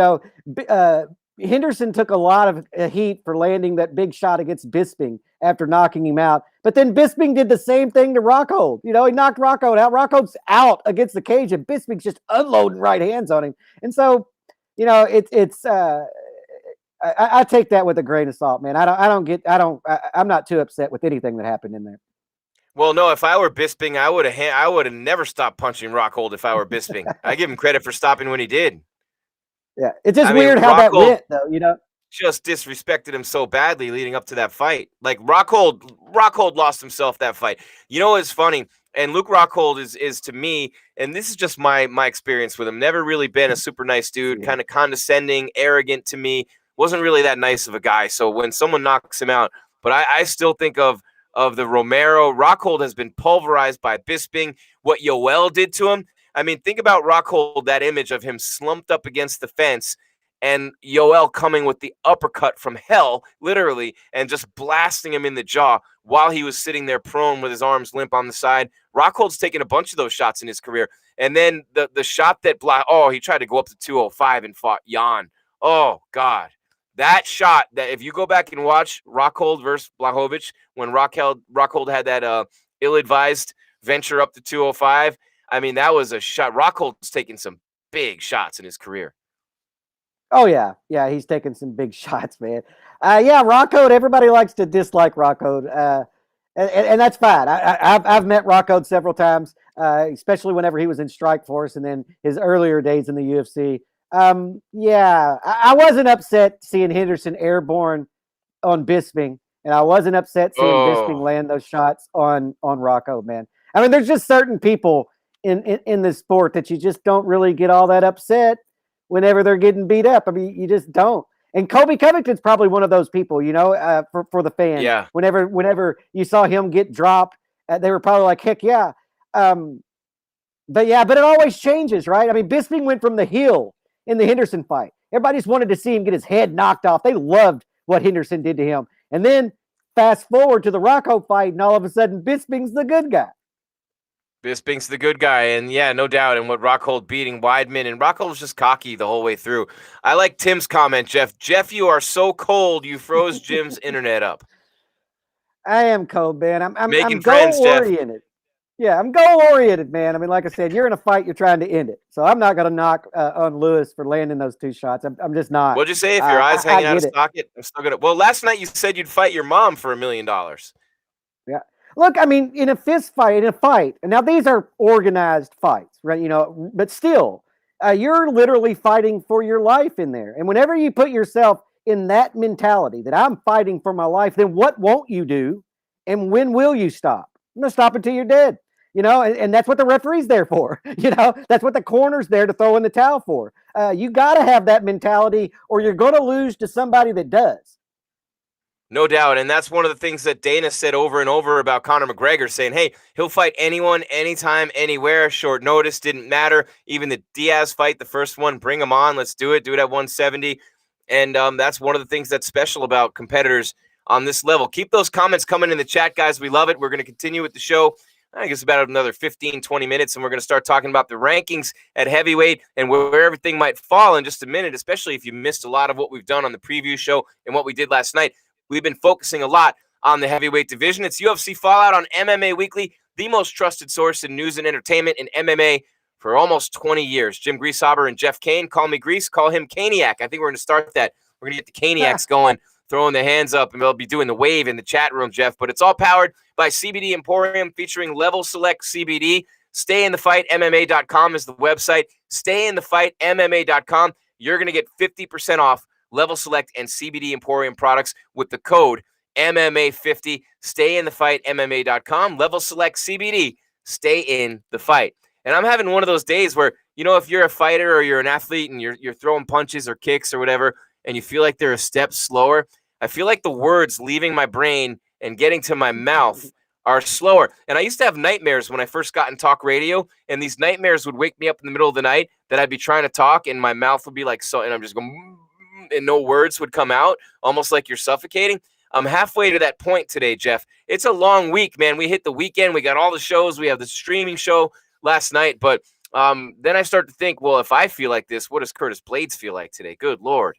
Henderson took a lot of heat for landing that big shot against Bisping after knocking him out. But then Bisping did the same thing to Rockhold. He knocked Rockhold out. Rockhold's out against the cage, and Bisping's just unloading right hands on him. And so, I take that with a grain of salt, man. I'm not too upset with anything that happened in there. Well, no, if I were Bisping, I would have never stopped punching Rockhold if I were Bisping. I give him credit for stopping when he did. Yeah, it's just weird how that went, though, Just disrespected him so badly leading up to that fight. Like, Rockhold lost himself that fight. You know what's funny? And Luke Rockhold is to me, and this is just my experience with him, never really been a super nice dude, kind of condescending, arrogant to me, wasn't really that nice of a guy. So when someone knocks him out, but I still think of the Romero. Rockhold has been pulverized by Bisping. What Yoel did to him. I mean, think about Rockhold, that image of him slumped up against the fence and Yoel coming with the uppercut from hell, literally, and just blasting him in the jaw while he was sitting there prone with his arms limp on the side. Rockhold's taken a bunch of those shots in his career. And then the shot that he tried to go up to 205 and fought Jan. Oh, God. That shot, that if you go back and watch Rockhold versus Blachowicz, when Rockhold had that ill-advised venture up to 205, I mean, that was a shot. Rockhold's taken some big shots in his career. Oh, yeah. Yeah, he's taken some big shots, man. Rockhold, everybody likes to dislike Rockhold, and that's fine. I've met Rockhold several times, especially whenever he was in Strikeforce and then his earlier days in the UFC. I wasn't upset seeing Henderson airborne on Bisping, and I wasn't upset seeing Bisping land those shots on Rockhold, man. I mean, there's just certain people in this sport that you just don't really get all that upset whenever they're getting beat up. I mean, you just don't. And Colby Covington's probably one of those people, for the fans. Yeah. Whenever you saw him get dropped, they were probably like, heck yeah. But it always changes, right? I mean, Bisping went from the heel in the Henderson fight. Everybody just wanted to see him get his head knocked off. They loved what Henderson did to him. And then fast forward to the Rockhold fight, and all of a sudden, Bisping's the good guy. Bisping's the good guy, and yeah, no doubt. And what Rockhold beating Weidman, and Rockhold was just cocky the whole way through. I like Tim's comment, Jeff. Jeff, you are so cold, you froze Jim's internet up. I am cold, man. I'm goal-oriented. Yeah, I'm goal-oriented, man. I mean, like I said, you're in a fight, you're trying to end it. So I'm not going to knock on Lewis for landing those 2 shots. I'm just not. What'd you say? If your eyes hanging out of socket, I'm still gonna. Well, last night you said you'd fight your mom for $1 million. Yeah. Look, I mean, in a fight, and now these are organized fights, right? But still, you're literally fighting for your life in there. And whenever you put yourself in that mentality that I'm fighting for my life, then what won't you do? And when will you stop? I'm going to stop until you're dead. And that's what the referee's there for. That's what the corner's there to throw in the towel for. You got to have that mentality, or you're going to lose to somebody that does. No doubt, and that's one of the things that Dana said over and over about Conor McGregor, saying, hey, he'll fight anyone, anytime, anywhere, short notice, didn't matter. Even the Diaz fight, the first one, bring him on, let's do it at 170. And that's one of the things that's special about competitors on this level. Keep those comments coming in the chat, guys. We love it. We're going to continue with the show. I guess about another 15, 20 minutes, and we're going to start talking about the rankings at heavyweight and where everything might fall in just a minute, especially if you missed a lot of what we've done on the preview show and what we did last night. We've been focusing a lot on the heavyweight division. It's UFC Fallout on MMA Weekly, the most trusted source in news and entertainment in MMA for almost 20 years. Jim Grieshaber and Jeff Cain. Call me Gries, call him Cainiac. I think we're going to start that. We're going to get the Cainiacs going, throwing the hands up, and they'll be doing the wave in the chat room, Jeff. But it's all powered by CBD Emporium, featuring Level Select CBD. StayInTheFightMMA.com is the website. StayInTheFightMMA.com. You're going to get 50% off Level Select and CBD Emporium products with the code MMA50. StayInTheFightMMA.com. Level Select CBD. Stay in the fight. And I'm having one of those days where, if you're a fighter or you're an athlete and you're throwing punches or kicks or whatever, and you feel like they're a step slower, I feel like the words leaving my brain and getting to my mouth are slower. And I used to have nightmares when I first got in talk radio, and these nightmares would wake me up in the middle of the night that I'd be trying to talk and my mouth would be like so, and I'm just going, and no words would come out, almost like you're suffocating. I'm halfway to that point today, Jeff. It's a long week, man. We hit the weekend. We got all the shows. We have the streaming show last night. But then I start to think, well, if I feel like this, what does Curtis Blaydes feel like today? Good Lord.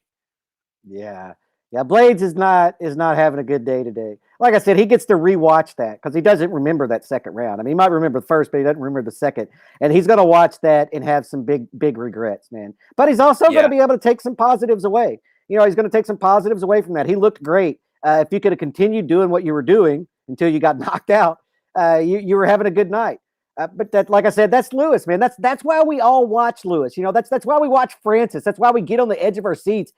Yeah. Yeah, Blaydes is not having a good day today. Like I said, he gets to rewatch that because he doesn't remember that second round. I mean, he might remember the first, but he doesn't remember the second. And he's going to watch that and have some big regrets, man. But he's also going to be able to take some positives away. You know, he's going to take some positives away from that. He looked great. If you could have continued doing what you were doing until you got knocked out, you were having a good night. But that, like I said, that's Lewis, man. That's why we all watch Lewis. You know, that's why we watch Francis. That's why we get on the edge of our seats.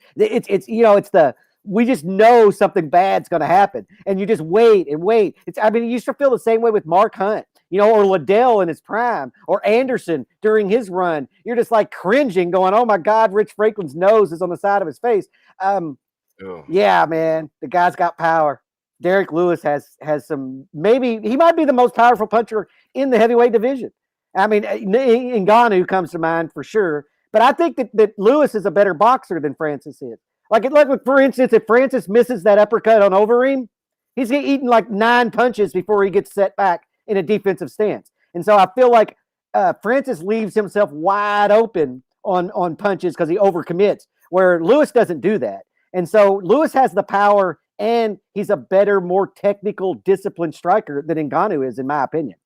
We just know something bad's going to happen, and you just wait and wait. You used to feel the same way with Mark Hunt, you know, or Liddell in his prime, or Anderson during his run. You're just like cringing, going, "Oh my God, Rich Franklin's nose is on the side of his face." Yeah, man, the guy's got power. Derrick Lewis has some. Maybe he might be the most powerful puncher in the heavyweight division. I mean, Ngannou comes to mind for sure, but I think that Lewis is a better boxer than Francis is. Like for instance, if Francis misses that uppercut on Overeem, he's eating like 9 punches before he gets set back in a defensive stance. And so I feel like Francis leaves himself wide open on punches because he overcommits, where Lewis doesn't do that. And so Lewis has the power, and he's a better, more technical, disciplined striker than Ngannou is, in my opinion.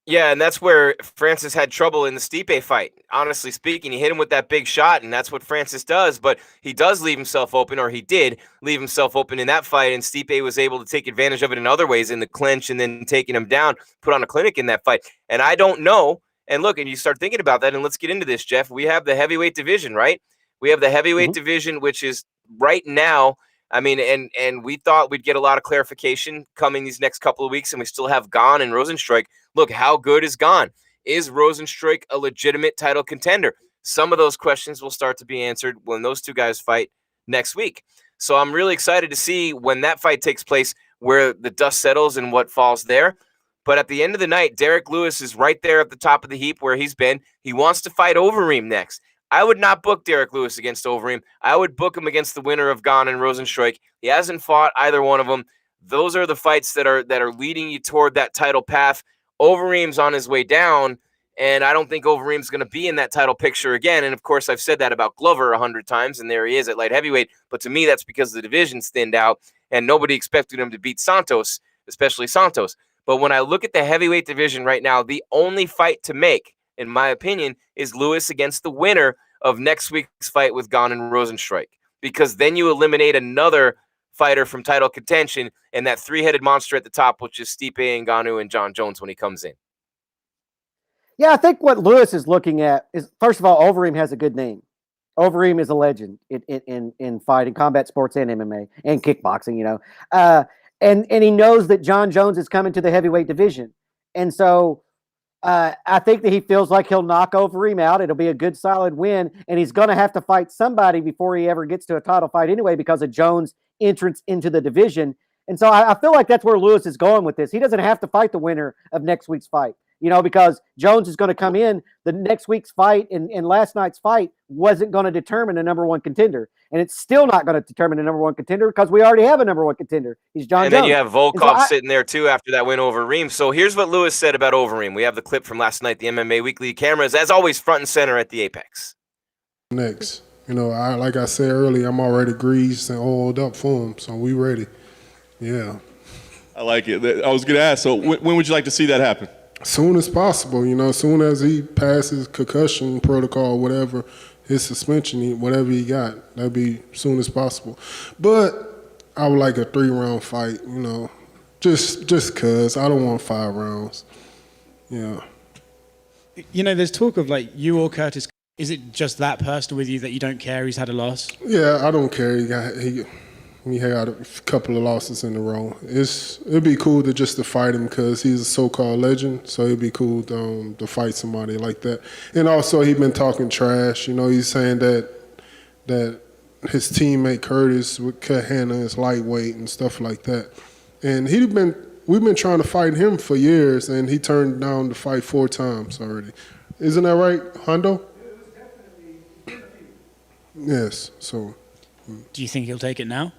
Yeah, and that's where Francis had trouble in the Stipe fight. Honestly speaking, he hit him with that big shot, and that's what Francis does. But he does leave himself open, or he did leave himself open in that fight, and Stipe was able to take advantage of it in other ways, in the clinch and then taking him down, put on a clinic in that fight. And I don't know. And look, and you start thinking about that, and let's get into this, Jeff. We have the heavyweight division, right? We have the heavyweight division, which is right now, I mean, and we thought we'd get a lot of clarification coming these next couple of weeks, and we still have Gane and Rozenstruik. Look, how good is Gane? Is Rozenstruik a legitimate title contender? Some of those questions will start to be answered when those two guys fight next week. So I'm really excited to see when that fight takes place, where the dust settles and what falls there. But at the end of the night, Derrick Lewis is right there at the top of the heap where he's been. He wants to fight Overeem next. I would not book Derrick Lewis against Overeem. I would book him against the winner of Gane and Rozenstruik. He hasn't fought either one of them. Those are the fights that are leading you toward that title path. Overeem's on his way down, and I don't think Overeem's going to be in that title picture again. And, of course, I've said that about Glover 100 times, and there he is at light heavyweight. But to me, that's because the division's thinned out, and nobody expected him to beat Santos, especially Santos. But when I look at the heavyweight division right now, the only fight to make, in my opinion, is Lewis against the winner of next week's fight with Gane and Rozenstruik, because then you eliminate another fighter from title contention and that three-headed monster at the top, which is Stipe, Ngannou, and John Jones when he comes in. Yeah, I think what Lewis is looking at is, first of all, Overeem has a good name. Overeem is a legend in fighting, combat sports, and MMA and kickboxing, you know. And he knows that John Jones is coming to the heavyweight division. And so I think that he feels like he'll knock Overeem out. It'll be a good, solid win. And he's going to have to fight somebody before he ever gets to a title fight anyway, because of Jones' entrance into the division. And so I feel like that's where Lewis is going with this. He doesn't have to fight the winner of next week's fight, you know, because Jones is going to come in. The next week's fight and last night's fight wasn't going to determine a number one contender. And it's still not going to determine a number one contender because we already have a number one contender. He's John Jones. And then you have Volkov sitting there too after that win over Reem. So here's what Lewis said about Overeem. We have the clip from last night. The MMA Weekly cameras, as always, front and center at the Apex. Next, you know, like I said earlier, I'm already greased and oiled up for him, so we ready. Yeah. I like it. I was going to ask, so when would you like to see that happen? As soon as possible, you know, as soon as he passes concussion protocol, whatever, his suspension, whatever he got, that'd be as soon as possible. But I would like a 3-round fight, you know, just cause I don't want 5 rounds. Yeah. You know, there's talk of like you or Curtis. Is it just that personal with you that you don't care he's had a loss? Yeah, I don't care. He had a couple of losses in a row. It'd be cool to fight him because he's a so-called legend. So it'd be cool to fight somebody like that. And also, he's been talking trash. You know, he's saying that his teammate Curtis would cut handle his lightweight and stuff like that. And we've been trying to fight him for years, and he turned down the fight 4 times already. Isn't that right, Hondo? It was definitely. Yes. So. Do you think he'll take it now?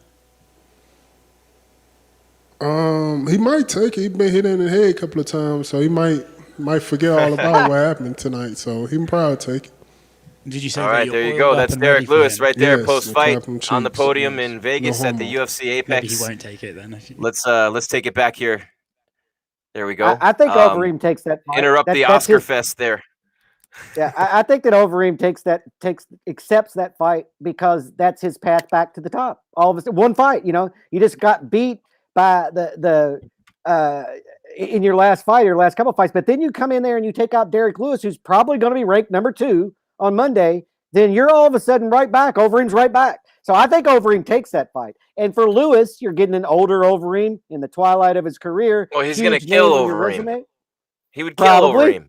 He might take it. He been hit in the head a couple of times, so he might forget all about what happened tonight. So he can probably take it. Did you say All that right, you're there you oiled go. up That's and ready Derrick for Lewis him? right there, Yes, post the fight clap 'em on the cheeks, podium yes. in Vegas No at the homo. UFC Maybe Apex. he won't take it then. Let's take it back here. There we go. I think Overeem takes that fight. Interrupt the That's Oscar his. fest there. Yeah, I think that Overeem accepts that fight because that's his path back to the top. All of a sudden, one fight, you just got beat by in your last fight, your last couple of fights, but then you come in there and you take out Derrick Lewis, who's probably going to be ranked number 2 on Monday. Then you're all of a sudden right back. Overeem's right back. So I think Overeem takes that fight. And for Lewis, you're getting an older Overeem in the twilight of his career. Well, he's going to Huge kill name on your Overeem. resume. He would kill Overeem.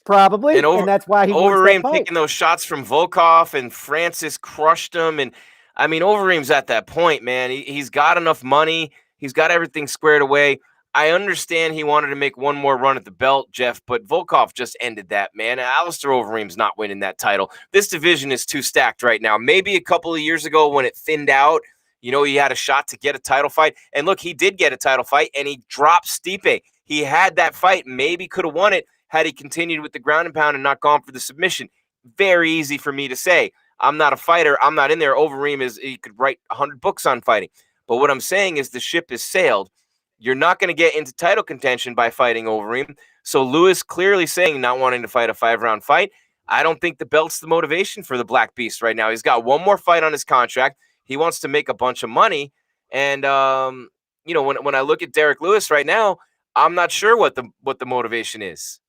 Probably, and that's why he wants that Overeem fight. taking those shots from Volkov and Francis crushed him. And I mean, Overeem's at that point, man. He's got enough money. He's got everything squared away. I understand he wanted to make one more run at the belt, Jeff, but Volkov just ended that, man. Alistair Overeem's not winning that title. This division is too stacked right now. Maybe a couple of years ago when it thinned out, he had a shot to get a title fight. And look, he did get a title fight, and he dropped Stipe. He had that fight, maybe could have won it had he continued with the ground and pound and not gone for the submission. Very easy for me to say. I'm not a fighter. I'm not in there. Overeem he could write 100 books on fighting. But what I'm saying is the ship has sailed. You're not going to get into title contention by fighting Overeem. So Lewis clearly saying not wanting to fight a 5-round fight. I don't think the belt's the motivation for the Black Beast right now. He's got one more fight on his contract. He wants to make a bunch of money. And, when I look at Derrick Lewis right now, I'm not sure what the motivation is.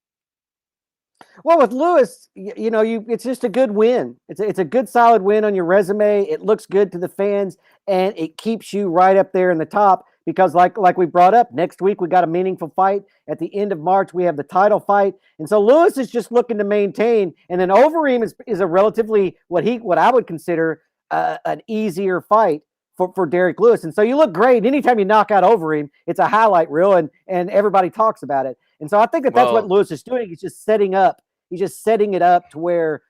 Well, with Lewis, it's just a good win. It's a good, solid win on your resume. It looks good to the fans, and it keeps you right up there in the top because, like we brought up, next week we got a meaningful fight. At the end of March, we have the title fight, and so Lewis is just looking to maintain. And then Overeem is a relatively what I would consider an easier fight for Derrick Lewis. And so you look great. Anytime you knock out Overeem, it's a highlight reel, and everybody talks about it. And so I think that's what Lewis is doing. He's just setting it up to where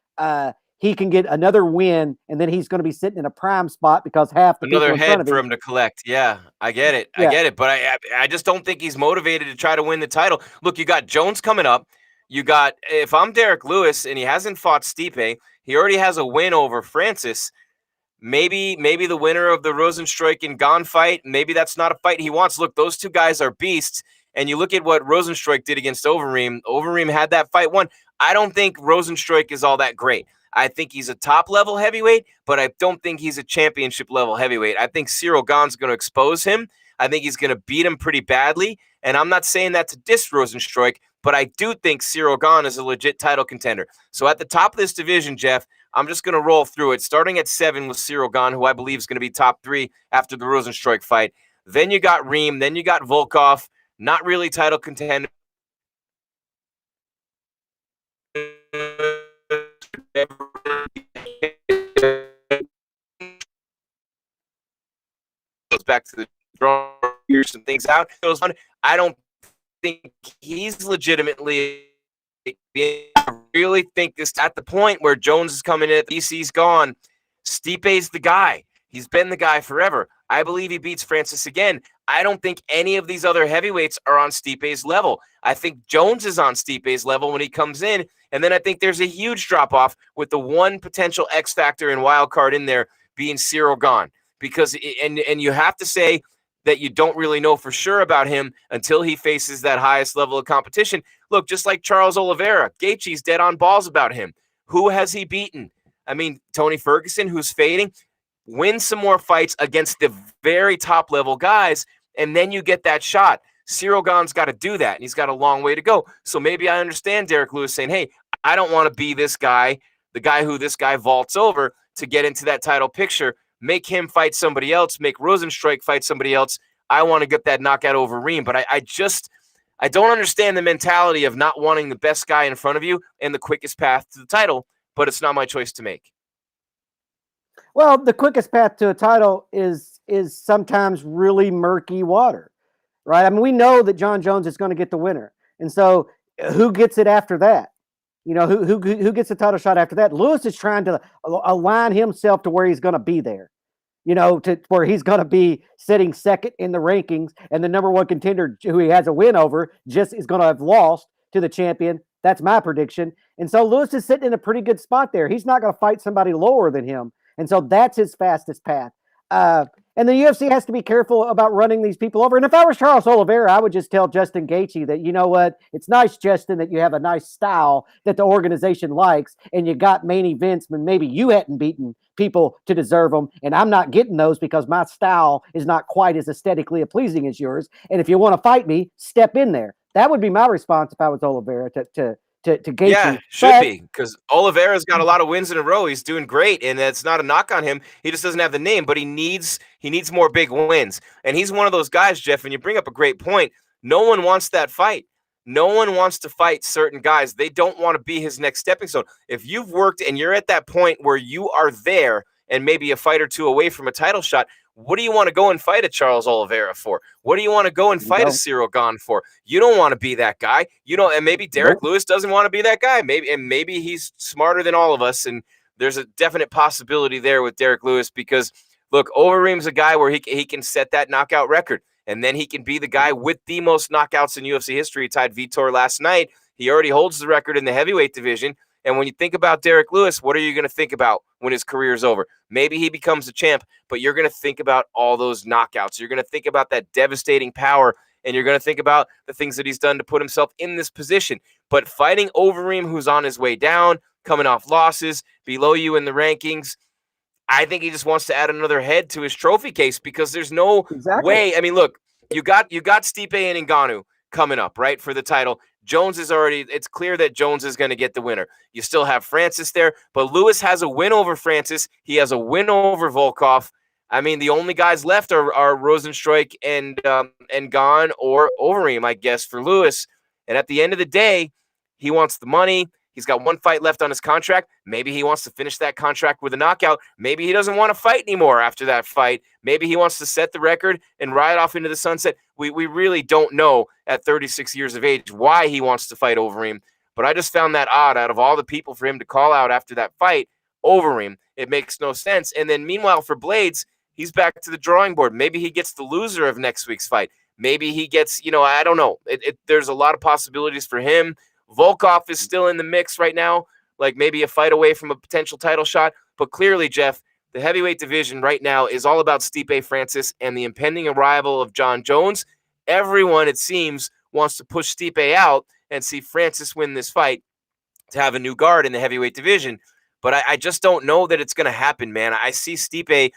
he can get another win, and then he's going to be sitting in a prime spot because half the another people in front of head for him to collect. Yeah, I get it. I get it. But I just don't think he's motivated to try to win the title. Look, you got Jones coming up. If I'm Derrick Lewis and he hasn't fought Stipe, he already has a win over Francis. Maybe the winner of the Rosenstruik and Gane fight, maybe that's not a fight he wants. Look, those two guys are beasts. And you look at what Rosenstruik did against Overeem. Overeem had that fight won. I don't think Rosenstruik is all that great. I think he's a top-level heavyweight, but I don't think he's a championship-level heavyweight. I think Cyril Gane's going to expose him. I think he's going to beat him pretty badly. And I'm not saying that to diss Rosenstruik, but I do think Cyril Gane is a legit title contender. So at the top of this division, Jeff, I'm just going to roll through it. Starting at 7 with Cyril Gane, who I believe is going to be top 3 after the Rosenstruik fight. Then you got Reem. Then you got Volkov. Not really title contender. Goes back to the drawing, figure some things out. Goes on. I don't think he's legitimately. I really think this at the point where Jones is coming in, DC's gone. Stipe's the guy. He's been the guy forever. I believe he beats Francis again. I don't think any of these other heavyweights are on Stipe's level. I think Jones is on Stipe's level when he comes in. And then I think there's a huge drop-off with the one potential X factor and wild card in there being Cyril Gane. Because and you have to say that you don't really know for sure about him until he faces that highest level of competition. Look, just like Charles Oliveira, Gaethje's dead on balls about him. Who has he beaten? I mean, Tony Ferguson, who's fading. Win some more fights against the very top level guys, and then you get that shot. Cyril Gane's got to do that, and he's got a long way to go. So maybe I understand Derrick Lewis saying, hey, I don't want to be this guy, the guy who this guy vaults over to get into that title picture. Make him fight somebody else. Make Rosenstruik fight somebody else. I want to get that knockout over Reem. But I don't understand the mentality of not wanting the best guy in front of you and the quickest path to the title, but it's not my choice to make. Well, the quickest path to a title is sometimes really murky water, right? I mean, we know that John Jones is going to get the winner. And so who gets it after that? Who gets the title shot after that? Lewis is trying to align himself to where he's going to be there. to where he's going to be sitting second in the rankings, and the number one contender who he has a win over just is going to have lost to the champion. That's my prediction. And so Lewis is sitting in a pretty good spot there. He's not going to fight somebody lower than him. And so that's his fastest path. And the UFC has to be careful about running these people over. And if I was Charles Oliveira, I would just tell Justin Gaethje that, you know what, it's nice, Justin, that you have a nice style that the organization likes, and you got main events when maybe you hadn't beaten people to deserve them, and I'm not getting those because my style is not quite as aesthetically pleasing as yours. And if you want to fight me, step in there. That would be my response if I was Oliveira to Gaethje. Yeah, should be, because Oliveira's got a lot of wins in a row. He's doing great, and that's not a knock on him. He just doesn't have the name, but he needs more big wins. And he's one of those guys, Jeff, and you bring up a great point. No one wants that fight. No one wants to fight certain guys. They don't want to be his next stepping stone. If you've worked and you're at that point where you are there and maybe a fight or two away from a title shot, what do you want to go and fight a Charles Oliveira for? What do you want to go and fight a Cyril Gane for? You don't want to be that guy. And maybe Derrick Lewis doesn't want to be that guy. Maybe he's smarter than all of us, and there's a definite possibility there with Derrick Lewis because, look, Overeem's a guy where he can set that knockout record, and then he can be the guy with the most knockouts in UFC history. He tied Vitor last night. He already holds the record in the heavyweight division. And when you think about Derrick Lewis, what are you going to think about when his career is over? Maybe he becomes a champ, but you're going to think about all those knockouts. You're going to think about that devastating power, and you're going to think about the things that he's done to put himself in this position. But fighting Overeem, who's on his way down, coming off losses, below you in the rankings, I think he just wants to add another head to his trophy case because there's no way. I mean, look, you got Stipe and Ngannou coming up, right, for the title. Jones is already, it's clear that Jones is going to get the winner. You still have Francis there, but Lewis has a win over Francis. He has a win over Volkov. I mean, the only guys left are Rosenstruik and Gane or Overeem, I guess, for Lewis. And at the end of the day, he wants the money. He's got one fight left on his contract. Maybe he wants to finish that contract with a knockout. Maybe he doesn't want to fight anymore after that fight. Maybe he wants to set the record and ride off into the sunset. We really don't know at 36 years of age why he wants to fight Overeem. But I just found that odd out of all the people for him to call out after that fight, Overeem. It makes no sense. And then meanwhile for Blaydes, he's back to the drawing board. Maybe he gets the loser of next week's fight. Maybe he gets, I don't know. There's a lot of possibilities for him. Volkov is still in the mix right now, like maybe a fight away from a potential title shot. But clearly, Jeff, the heavyweight division right now is all about Stipe Francis and the impending arrival of Jon Jones. Everyone, it seems, wants to push Stipe out and see Francis win this fight to have a new guard in the heavyweight division. But I just don't know that it's going to happen, man. I see Stipe.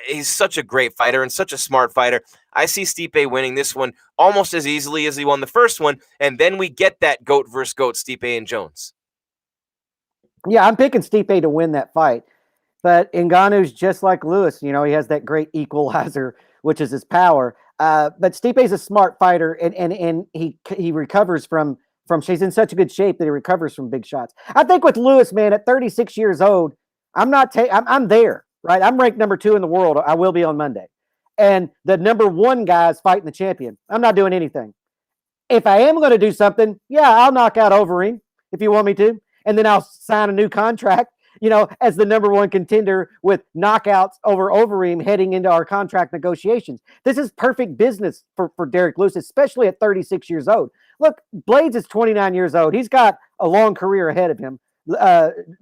He's such a great fighter and such a smart fighter. I see Stipe winning this one almost as easily as he won the first one, and then we get that GOAT versus GOAT, Stipe and Jones. Yeah, I'm picking Stipe to win that fight. But Ngannou's just like Lewis. He has that great equalizer, which is his power. But Stipe's a smart fighter, and he recovers from she's in such a good shape that he recovers from big shots. I think with Lewis, man, at 36 years old, I'm there. Right, I'm ranked number 2 in the world. I will be on Monday. And the number 1 guy is fighting the champion. I'm not doing anything. If I am going to do something, I'll knock out Overeem if you want me to. And then I'll sign a new contract, as the number 1 contender with knockouts over Overeem heading into our contract negotiations. This is perfect business for Derrick Lewis, especially at 36 years old. Look, Blaydes is 29 years old. He's got a long career ahead of him.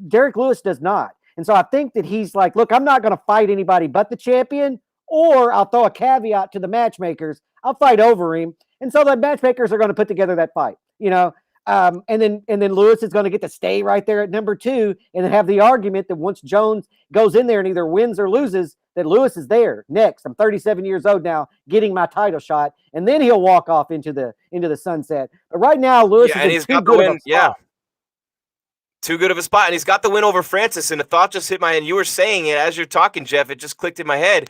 Derrick Lewis does not. And so I think that he's like, look, I'm not going to fight anybody but the champion, or I'll throw a caveat to the matchmakers. I'll fight Overeem. And so the matchmakers are going to put together that fight, and then Lewis is going to get to stay right there at number 2 and then have the argument that once Jones goes in there and either wins or loses, that Lewis is there next. I'm 37 years old now, getting my title shot, and then he'll walk off into the sunset. But right now, Lewis is in too good of a spot. Too good of a spot. And he's got the win over Francis. And a thought just hit my head. And you were saying it as you're talking, Jeff. It just clicked in my head.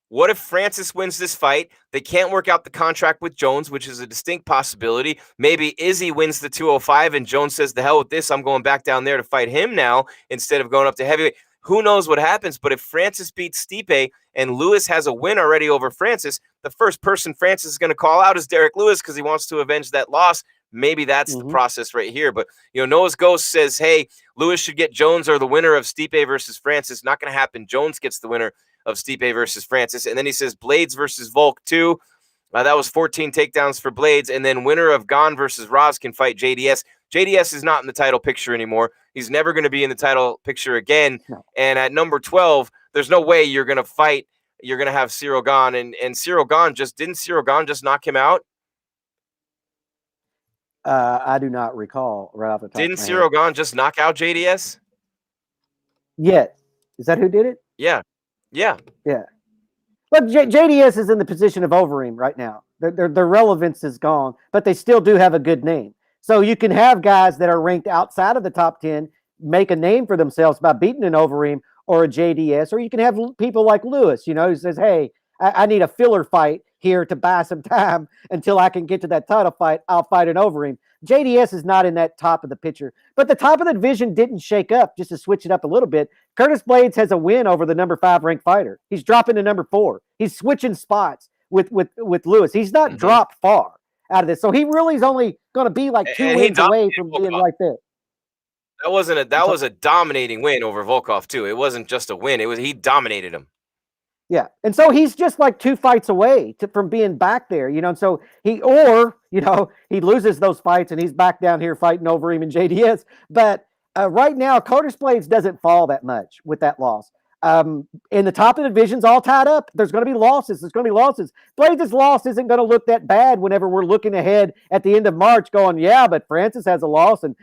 What if Francis wins this fight? They can't work out the contract with Jones, which is a distinct possibility. Maybe Izzy wins the 205 and Jones says, the hell with this. I'm going back down there to fight him now instead of going up to heavyweight. Who knows what happens? But if Francis beats Stipe and Lewis has a win already over Francis, the first person Francis is going to call out is Derrick Lewis because he wants to avenge that loss. Maybe that's the process right here. But, Noah's Ghost says, hey, Lewis should get Jones or the winner of Stipe versus Francis. Not going to happen. Jones gets the winner. of Stipe versus Francis. And then he says Blaydes versus Volk 2. That was 14 takedowns for Blaydes. And then winner of Gane versus Roz can fight JDS. JDS is not in the title picture anymore. He's never going to be in the title picture again. No. And at number 12, there's no way you're going to fight. You're going to have Cyril Gane. And Cyril Gane didn't Cyril Gane just knock him out? I do not recall right off the top. Didn't Cyril Gane just knock out JDS? Yeah. Is that who did it? Yeah. Look, JDS is in the position of Overeem right now. Their relevance is gone, but they still do have a good name. So you can have guys that are ranked outside of the top 10 make a name for themselves by beating an Overeem or a JDS, or you can have people like Lewis, who says, hey, I need a filler fight here to buy some time until I can get to that title fight. I'll fight an Overeem. JDS is not in that top of the picture, but the top of the division didn't shake up. Just to switch it up a little bit, Curtis Blaydes has a win over the number 5 ranked fighter. He's dropping to number 4. He's switching spots with Lewis. He's not dropped far out of this, so he really is only going to be like 2 wins away from being right there. That was a dominating win over Volkov too. It wasn't just a win; he dominated him. Yeah, and so he's just like 2 fights away from being back there, And so he loses those fights and he's back down here fighting Overeem and JDS. But right now, Curtis Blaydes doesn't fall that much with that loss. In the top of the division's all tied up. There's going to be losses. Blaydes' loss isn't going to look that bad whenever we're looking ahead at the end of March going, yeah, but Francis has a loss and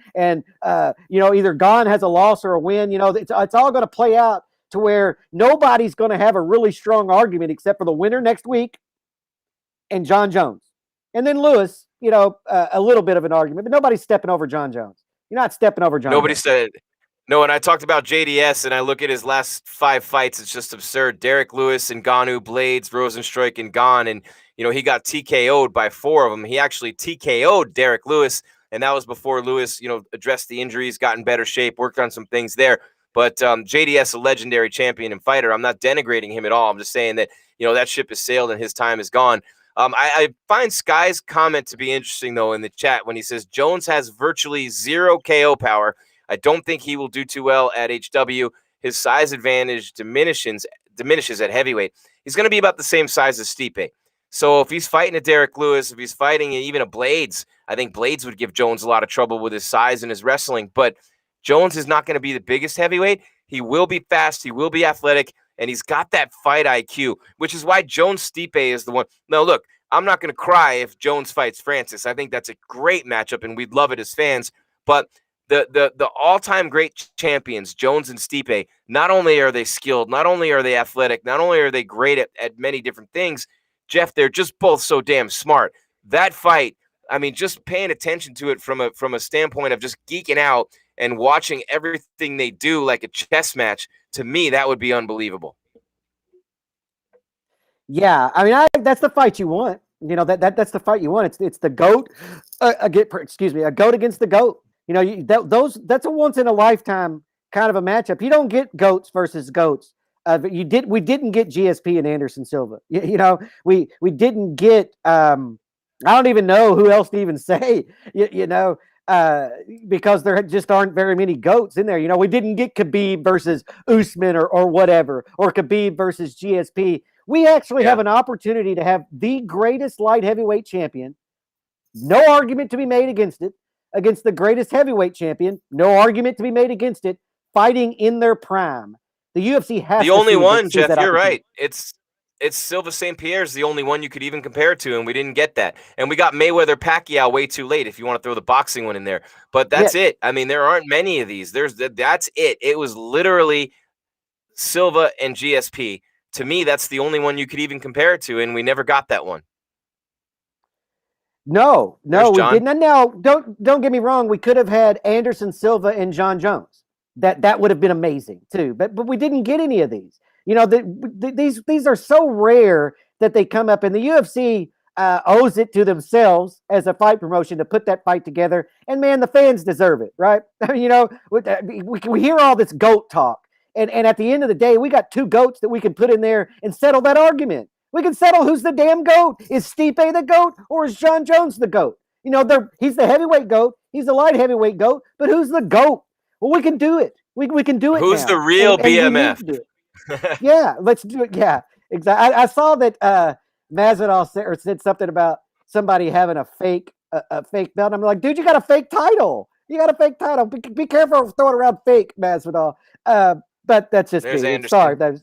either Gane has a loss or a win. It's all going to play out to where nobody's going to have a really strong argument except for the winner next week and John Jones. And then Lewis, a little bit of an argument, but nobody's stepping over John Jones. You're not stepping over John Nobody Jones. said it. No, and I talked about JDS, and I look at his last 5 fights. It's just absurd. Derrick Lewis and Ngannou, Blaydes, Rosenstruik, and Gane. And, he got TKO'd by 4 of them. He actually TKO'd Derrick Lewis, and that was before Lewis, addressed the injuries, got in better shape, worked on some things there. But JDS, a legendary champion and fighter. I'm not denigrating him at all. I'm just saying that, that ship has sailed and his time is gone. I find Sky's comment to be interesting, though, in the chat when he says Jones has virtually 0 KO power. I don't think he will do too well at HW. His size advantage diminishes at heavyweight. He's going to be about the same size as Stipe. So if he's fighting a Derrick Lewis, if he's fighting even a Blaydes, I think Blaydes would give Jones a lot of trouble with his size and his wrestling. But Jones is not going to be the biggest heavyweight. He will be fast. He will be athletic. And he's got that fight IQ, which is why Jones-Stipe is the one. Now, look, I'm not going to cry if Jones fights Francis. I think that's a great matchup, and we'd love it as fans. But the all-time great champions, Jones and Stipe, not only are they skilled, not only are they athletic, not only are they great at many different things, Jeff, they're just both so damn smart. That fight, I mean, just paying attention to it from a standpoint of just geeking out and watching everything they do like a chess match, to me, that would be unbelievable. Yeah, I mean, that's the fight you want. That's the fight you want. It's the GOAT. A GOAT against the GOAT. That's a once in a lifetime kind of a matchup. You don't get GOATs versus GOATs. We didn't get GSP and Anderson Silva. We didn't get. I don't even know who else to even say. Because there just aren't very many GOATs in there. We didn't get Khabib versus Usman or whatever, or Khabib versus GSP. We actually have an opportunity to have the greatest light heavyweight champion. No argument to be made against it. Against the greatest heavyweight champion. No argument to be made against it. Fighting in their prime. The UFC has the only one, Jeff, you're right. It's Silva St. Pierre's the only one you could even compare it to, and we didn't get that. And we got Mayweather-Pacquiao way too late if you want to throw the boxing one in there. But that's it. I mean, there aren't many of these. That's it. It was literally Silva and GSP. To me, that's the only one you could even compare it to, and we never got that one. No, we didn't. And now, don't get me wrong. We could have had Anderson Silva and John Jones. That would have been amazing too. But we didn't get any of these. These are so rare that they come up, and the UFC owes it to themselves as a fight promotion to put that fight together. And man, the fans deserve it, right? We hear all this GOAT talk, and at the end of the day, we got 2 GOATs that we can put in there and settle that argument. We can settle who's the damn GOAT. Is Stipe the GOAT or is John Jones the GOAT? He's the heavyweight GOAT. He's the light heavyweight GOAT. But who's the GOAT? Well, we can do it. We can do it. Who's now. the real BMF? Yeah, let's do it. Yeah, exactly. I saw that Masvidal said something about somebody having a fake belt. I'm like, dude, you got a fake title. You got a fake title. Be careful throwing around fake, Masvidal. But that's just There's me. Anderson. Sorry, that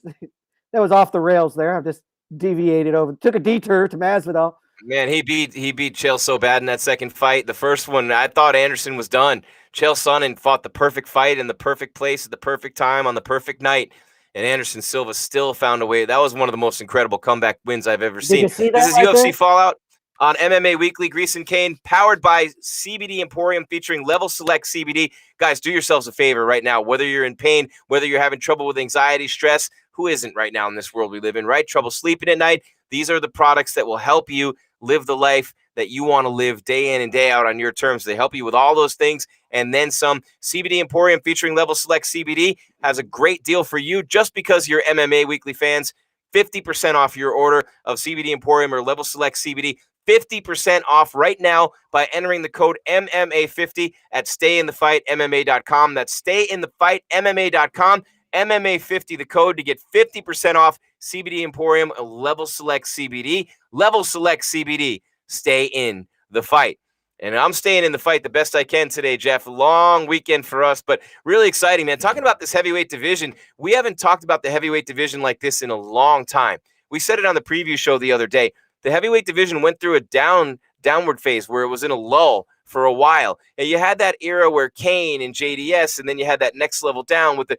was off the rails there. I just deviated over, took a detour to Masvidal. Man, he beat Chael so bad in that second fight. The first one, I thought Anderson was done. Chael Sonnen fought the perfect fight in the perfect place at the perfect time on the perfect night, and Anderson Silva still found a way. That was one of the most incredible comeback wins I've ever seen. Did you see that This is right UFC there? Fallout on MMA Weekly. Gries and Cain, powered by CBD Emporium, featuring Level Select CBD. Guys, do yourselves a favor right now. Whether you're in pain, whether you're having trouble with anxiety, stress, who isn't right now in this world we live in, right? Trouble sleeping at night. These are the products that will help you live the life that you want to live day in and day out on your terms. They help you with all those things and then some. CBD Emporium featuring Level Select CBD has a great deal for you just because you're MMA Weekly fans. 50% off your order of CBD Emporium or Level Select CBD. 50% off right now by entering the code MMA50 at stayinthefightmma.com. That's stayinthefightmma.com. MMA50, the code to get 50% off CBD Emporium, Level Select CBD. Level Select CBD. Stay in the fight. And I'm staying in the fight the best I can today, Jeff. Long weekend for us, but really exciting, man. Talking about this heavyweight division, we haven't talked about the heavyweight division like this in a long time. We said it on the preview show the other day. The heavyweight division went through a downward phase where it was in a lull for a while. And you had that era where Cain and JDS, and then you had that next level down with the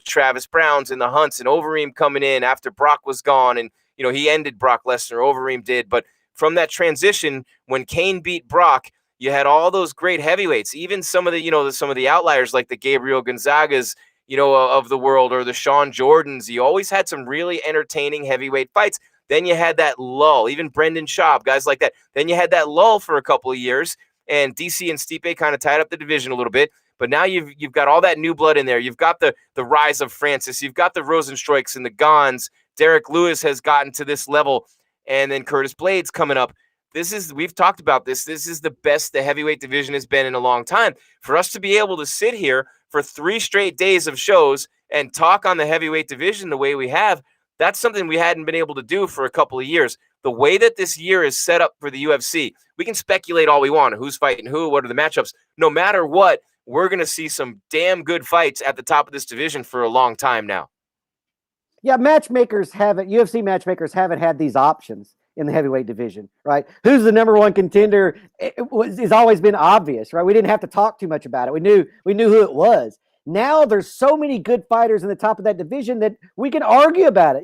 Travis Browns and the Hunts and Overeem coming in after Brock was gone. And, he ended Brock Lesnar, Overeem did. But from that transition, when Cain beat Brock, you had all those great heavyweights, even some of the outliers like the Gabriel Gonzagas, of the world, or the Sean Jordans. You always had some really entertaining heavyweight fights. Then you had that lull, even Brendan Schaub, guys like that. Then you had that lull for a couple of years, and DC and Stipe kind of tied up the division a little bit. But now you've got all that new blood in there. You've got the rise of Francis. You've got the Rosenstrikes and the Gons. Derrick Lewis has gotten to this level, and then Curtis Blaydes coming up. We've talked about this. This is the best the heavyweight division has been in a long time. For us to be able to sit here for 3 straight days of shows and talk on the heavyweight division the way we have, that's something we hadn't been able to do for a couple of years. The way that this year is set up for the UFC, we can speculate all we want. Who's fighting who? What are the matchups? No matter what, we're going to see some damn good fights at the top of this division for a long time now. Yeah, UFC matchmakers haven't had these options in the heavyweight division, right? Who's the number one contender has always been obvious, right? We didn't have to talk too much about it. We knew who it was. Now there's so many good fighters in the top of that division that we can argue about it.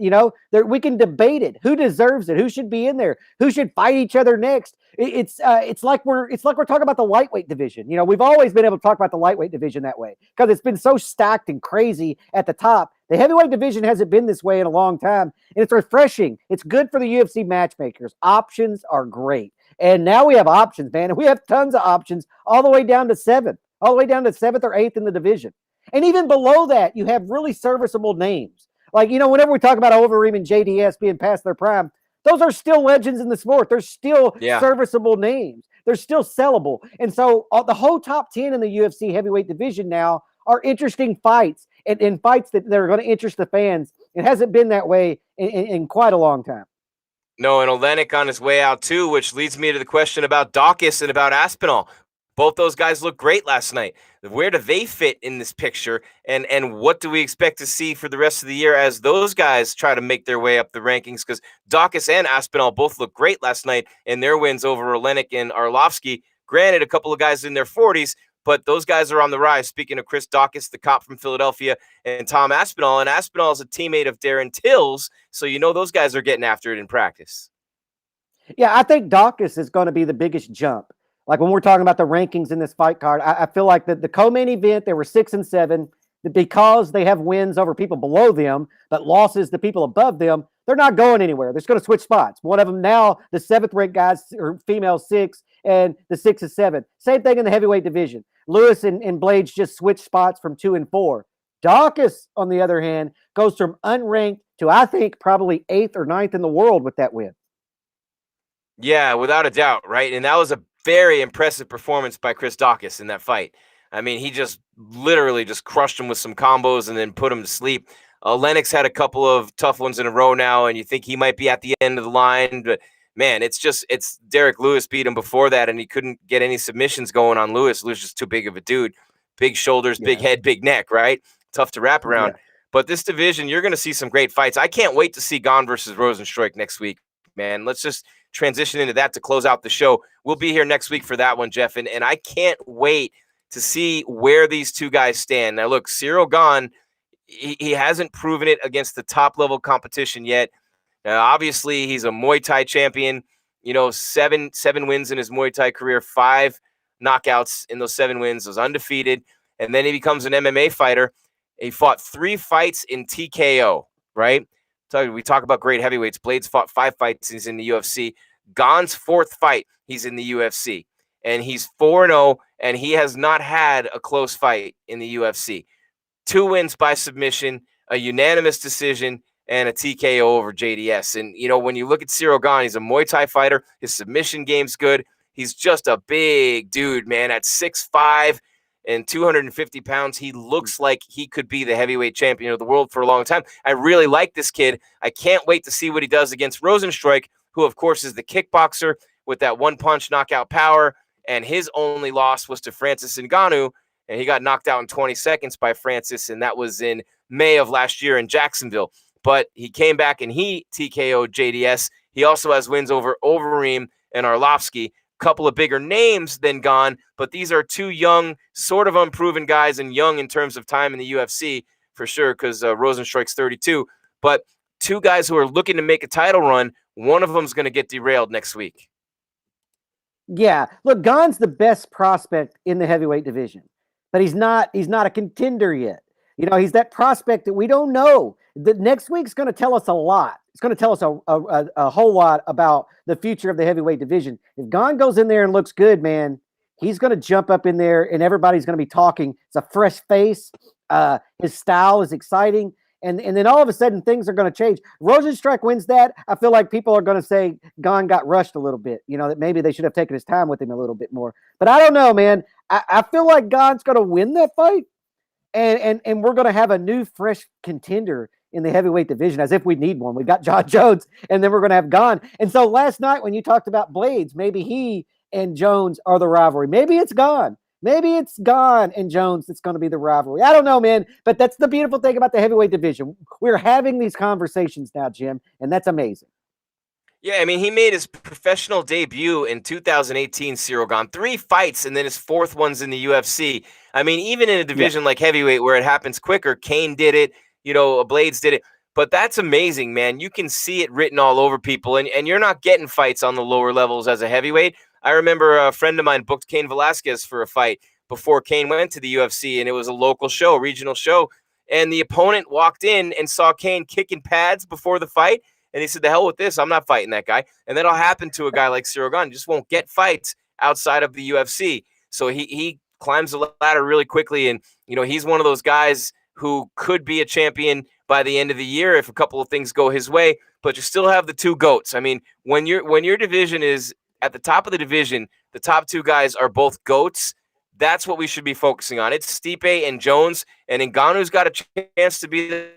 We can debate it. Who deserves it? Who should be in there? Who should fight each other next? It's like we're talking about the lightweight division. We've always been able to talk about the lightweight division that way because it's been so stacked and crazy at the top. The heavyweight division hasn't been this way in a long time, and it's refreshing. It's good for the UFC matchmakers. Options are great, and now we have options, man. And we have tons of options all the way down to 7th, all the way down to 7th or 8th in the division. And even below that, you have really serviceable names. Like, whenever we talk about Overeem and JDS being past their prime, those are still legends in the sport. They're still serviceable names. They're still sellable. And so the whole top 10 in the UFC heavyweight division now are interesting fights and fights that are going to interest the fans. It hasn't been that way in quite a long time. No, and Olenek on his way out too, which leads me to the question about Dawkins and about Aspinall. Both those guys look great last night. Where do they fit in this picture? And what do we expect to see for the rest of the year as those guys try to make their way up the rankings? Because Dawkins and Aspinall both looked great last night in their wins over Olenek and Arlovsky. Granted, a couple of guys in their 40s, but those guys are on the rise. Speaking of Chris Dawkins, the cop from Philadelphia, and Tom Aspinall. And Aspinall is a teammate of Darren Till's, so those guys are getting after it in practice. Yeah, I think Dawkins is going to be the biggest jump. Like when we're talking about the rankings in this fight card, I feel like the co-main event, they were 6 and 7 because they have wins over people below them, but losses to people above them. They're not going anywhere. They're just going to switch spots. One of them now, the 7th ranked guys or female 6 and the 6 and 7. Same thing in the heavyweight division. Lewis and Blaydes just switched spots from 2 and 4. Dawkins, on the other hand, goes from unranked to, I think, probably 8th or 9th in the world with that win. Yeah, without a doubt, right? And that was a very impressive performance by Chris Dawkins in that fight. I mean, he just literally just crushed him with some combos and then put him to sleep. Lennox had a couple of tough ones in a row now, and you think he might be at the end of the line. But, man, it's Derrick Lewis beat him before that, and he couldn't get any submissions going on Lewis. Lewis is too big of a dude. Big shoulders, big head, big neck, right? Tough to wrap around. Yeah. But this division, you're going to see some great fights. I can't wait to see Gane versus Rozenstruik next week, man. Let's just transition into that to close out the show. We'll be here next week for that one, Jeff, and I can't wait to see where these two guys stand. Now, look, Ciryl Gane, he hasn't proven it against the top-level competition yet. Now, obviously, he's a Muay Thai champion. You know, seven wins in his Muay Thai career, 5 knockouts in those 7 wins, was undefeated, and then he becomes an MMA fighter. He fought 3 fights in TKO, right? So we talk about great heavyweights. Blaydes fought 5 fights. He's in the UFC. Gane's 4th fight, he's in the UFC. And he's 4-0, and he has not had a close fight in the UFC. 2 wins by submission, a unanimous decision, and a TKO over JDS. And, you know, when you look at Ciryl Gane, he's a Muay Thai fighter. His submission game's good. He's just a big dude, man. At 6'5", and 250 pounds, he looks like he could be the heavyweight champion of the world for a long time. I really like this kid. I can't wait to see what he does against Rozenstruik, who, of course, is the kickboxer with that one-punch knockout power, and his only loss was to Francis Ngannou, and he got knocked out in 20 seconds by Francis, and that was in May of last year in Jacksonville. But he came back and he TKO'd JDS. He also has wins over Overeem and Arlovsky, couple of bigger names than Gane, but these are 2 young, sort of unproven guys, and young in terms of time in the UFC for sure, because Rozenstruik's 32. But 2 guys who are looking to make a title run. One of them is going to get derailed next week. Yeah, look, Gane's the best prospect in the heavyweight division, but he's not a contender yet. You know, he's that prospect that we don't know. The next week's going to tell us a lot. It's going to tell us a whole lot about the future of the heavyweight division. If Gane goes in there and looks good, man, he's going to jump up in there and everybody's going to be talking. It's a fresh face. His style is exciting. And then all of a sudden things are going to change. Rozenstruik wins that. I feel like people are going to say Gane got rushed a little bit. You know, that maybe they should have taken his time with him a little bit more. But I don't know, man. I feel like Gane's going to win that fight. And we're going to have a new, fresh contender in the heavyweight division, as if we need one. We got John Jones, and then we're going to have Gane. And so last night when you talked about Blaydes, maybe he and Jones are the rivalry. Maybe it's Gane. Maybe it's Gane and Jones that's going to be the rivalry. I don't know, man. But that's the beautiful thing about the heavyweight division. We're having these conversations now, Jim, and that's amazing. Yeah, I mean, he made his professional debut in 2018, Ciryl Gane. 3 fights, and then his 4th one's in the UFC. I mean, even in a division like heavyweight where it happens quicker, Cain did it, you know, Blaydes did it. But that's amazing, man. You can see it written all over people, and you're not getting fights on the lower levels as a heavyweight. I remember a friend of mine booked Cain Velasquez for a fight before Cain went to the UFC, and it was a local show, regional show. And the opponent walked in and saw Cain kicking pads before the fight, and he said, "The hell with this! I'm not fighting that guy." And that'll happen to a guy like Ciryl Gane. Just won't get fights outside of the UFC. So he climbs the ladder really quickly, and you know he's one of those guys who could be a champion by the end of the year if a couple of things go his way. But you still have the 2 GOATs. I mean, when your division is at the top of the division, the top 2 guys are both GOATs. That's what we should be focusing on. It's Stipe and Jones, and Ngannou's got a chance to be the.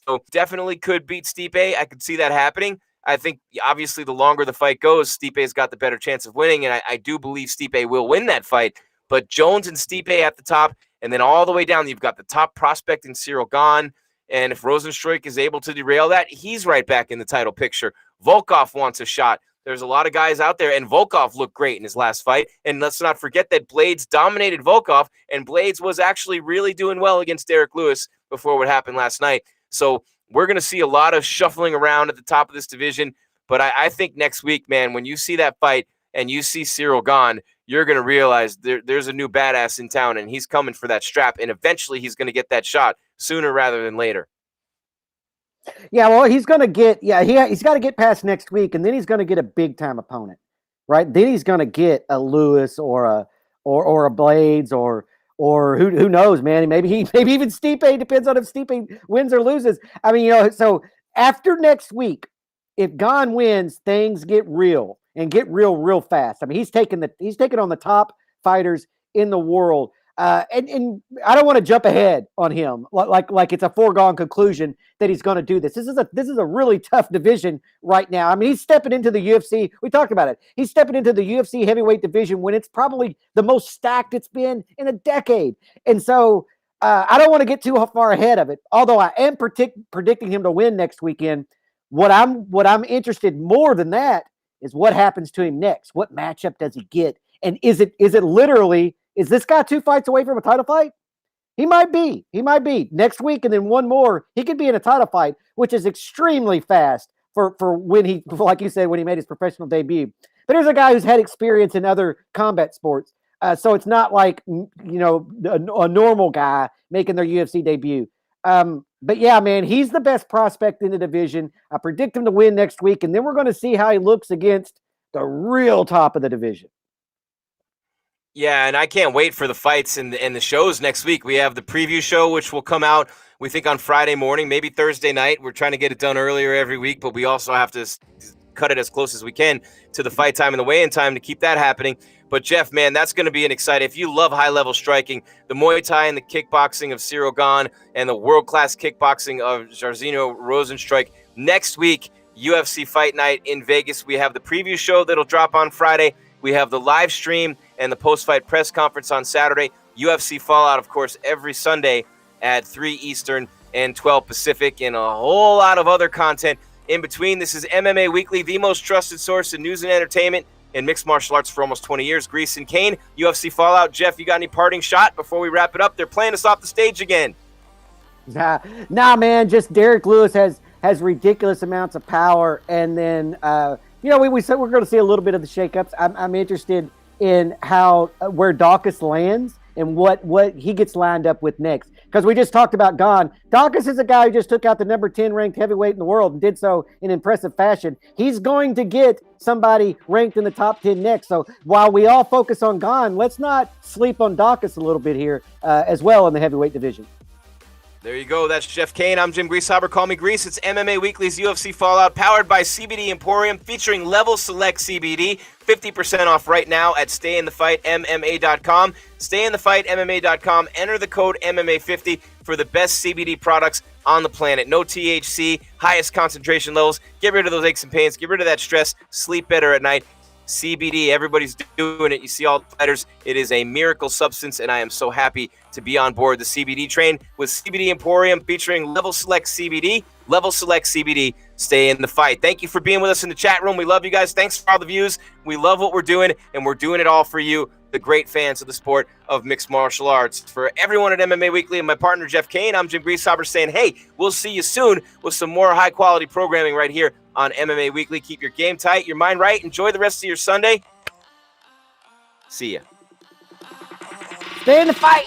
So definitely could beat Stipe. I could see that happening. I think, obviously, the longer the fight goes, Stipe's got the better chance of winning, and I do believe Stipe will win that fight. But Jones and Stipe at the top, and then all the way down, you've got the top prospect in Ciryl Gane, and if Rozenstruik is able to derail that, he's right back in the title picture. Volkov wants a shot. There's a lot of guys out there, and Volkov looked great in his last fight. And let's not forget that Blaydes dominated Volkov, and Blaydes was actually really doing well against Derrick Lewis before what happened last night. So we're going to see a lot of shuffling around at the top of this division. But I think next week, man, when you see that fight and you see Ciryl Gane, you're going to realize there's a new badass in town, and he's coming for that strap. And eventually he's going to get that shot sooner rather than later. Yeah, well, he's going to get, he's got to get past next week, and then he's going to get a big-time opponent, right? Then he's going to get a Lewis or a Blaydes or who knows, man? Maybe even Stipe. Depends on if Stipe wins or loses. I mean, you know, so after next week, if Gane wins, things get real and get real fast. I mean, he's taking on the top fighters in the world. And I don't want to jump ahead on him like it's a foregone conclusion that he's going to do this. This is a really tough division right now. I mean, he's stepping into the UFC. We talked about it. He's stepping into the UFC heavyweight division when it's probably the most stacked it's been in a decade. And so I don't want to get too far ahead of it. Although I am predicting him to win next weekend. What I'm interested more than that is what happens to him next. What matchup does he get? And is it literally? Is this guy 2 fights away from a title fight? He might be. Next week and then one more. He could be in a title fight, which is extremely fast for when he, like you said, when he made his professional debut. But here's a guy who's had experience in other combat sports. So it's not like, a normal guy making their UFC debut. But yeah, man, he's the best prospect in the division. I predict him to win next week, and then we're going to see how he looks against the real top of the division. Yeah, and I can't wait for the fights and the shows next week. We have the preview show, which will come out, we think, on Friday morning, maybe Thursday night. We're trying to get it done earlier every week, but we also have to cut it as close as we can to the fight time and the weigh-in time to keep that happening. But, Jeff, man, that's going to be an exciting. If you love high-level striking, the Muay Thai and the kickboxing of Cyril Gane and the world-class kickboxing of Jairzinho Rozenstruik, next week, UFC Fight Night in Vegas. We have the preview show that'll drop on Friday. We have the live stream and the post-fight press conference on Saturday. UFC Fallout, of course, every Sunday at 3 Eastern and 12 Pacific, and a whole lot of other content in between. This is MMA Weekly, the most trusted source in news and entertainment in mixed martial arts for almost 20 years. Gries and Cain, UFC Fallout. Jeff, you got any parting shot before we wrap it up? They're playing us off the stage again. Nah, man, just Derrick Lewis has ridiculous amounts of power, and then we said we're going to see a little bit of the shakeups. I'm interested in where Daukaus lands and what he gets lined up with next. Because we just talked about Gane. Daukaus is a guy who just took out the number 10 ranked heavyweight in the world and did so in impressive fashion. He's going to get somebody ranked in the top 10 next. So while we all focus on Gane, let's not sleep on Daukaus a little bit here as well in the heavyweight division. There you go. That's Jeff Cain. I'm Jim Grieshaber. Call me Gries. It's MMA Weekly's UFC Fallout, powered by CBD Emporium, featuring Level Select CBD. 50% off right now at StayInTheFightMMA.com. StayInTheFightMMA.com. Enter the code MMA50 for the best CBD products on the planet. No THC, highest concentration levels. Get rid of those aches and pains. Get rid of that stress. Sleep better at night. CBD, everybody's doing it. You see all the fighters. It is a miracle substance, and I am so happy to be on board the CBD train with CBD Emporium, featuring Level Select CBD. Level Select CBD. Stay in the fight. Thank you for being with us in the chat room. We love you guys. Thanks for all the views. We love what we're doing, and we're doing it all for you, the great fans of the sport of mixed martial arts. For everyone at MMA Weekly and my partner Jeff Cain, I'm Jim Grieshaber saying, hey, we'll see you soon with some more high-quality programming right here on MMA Weekly. Keep your game tight, your mind right. Enjoy the rest of your Sunday. See ya. Stay in the fight.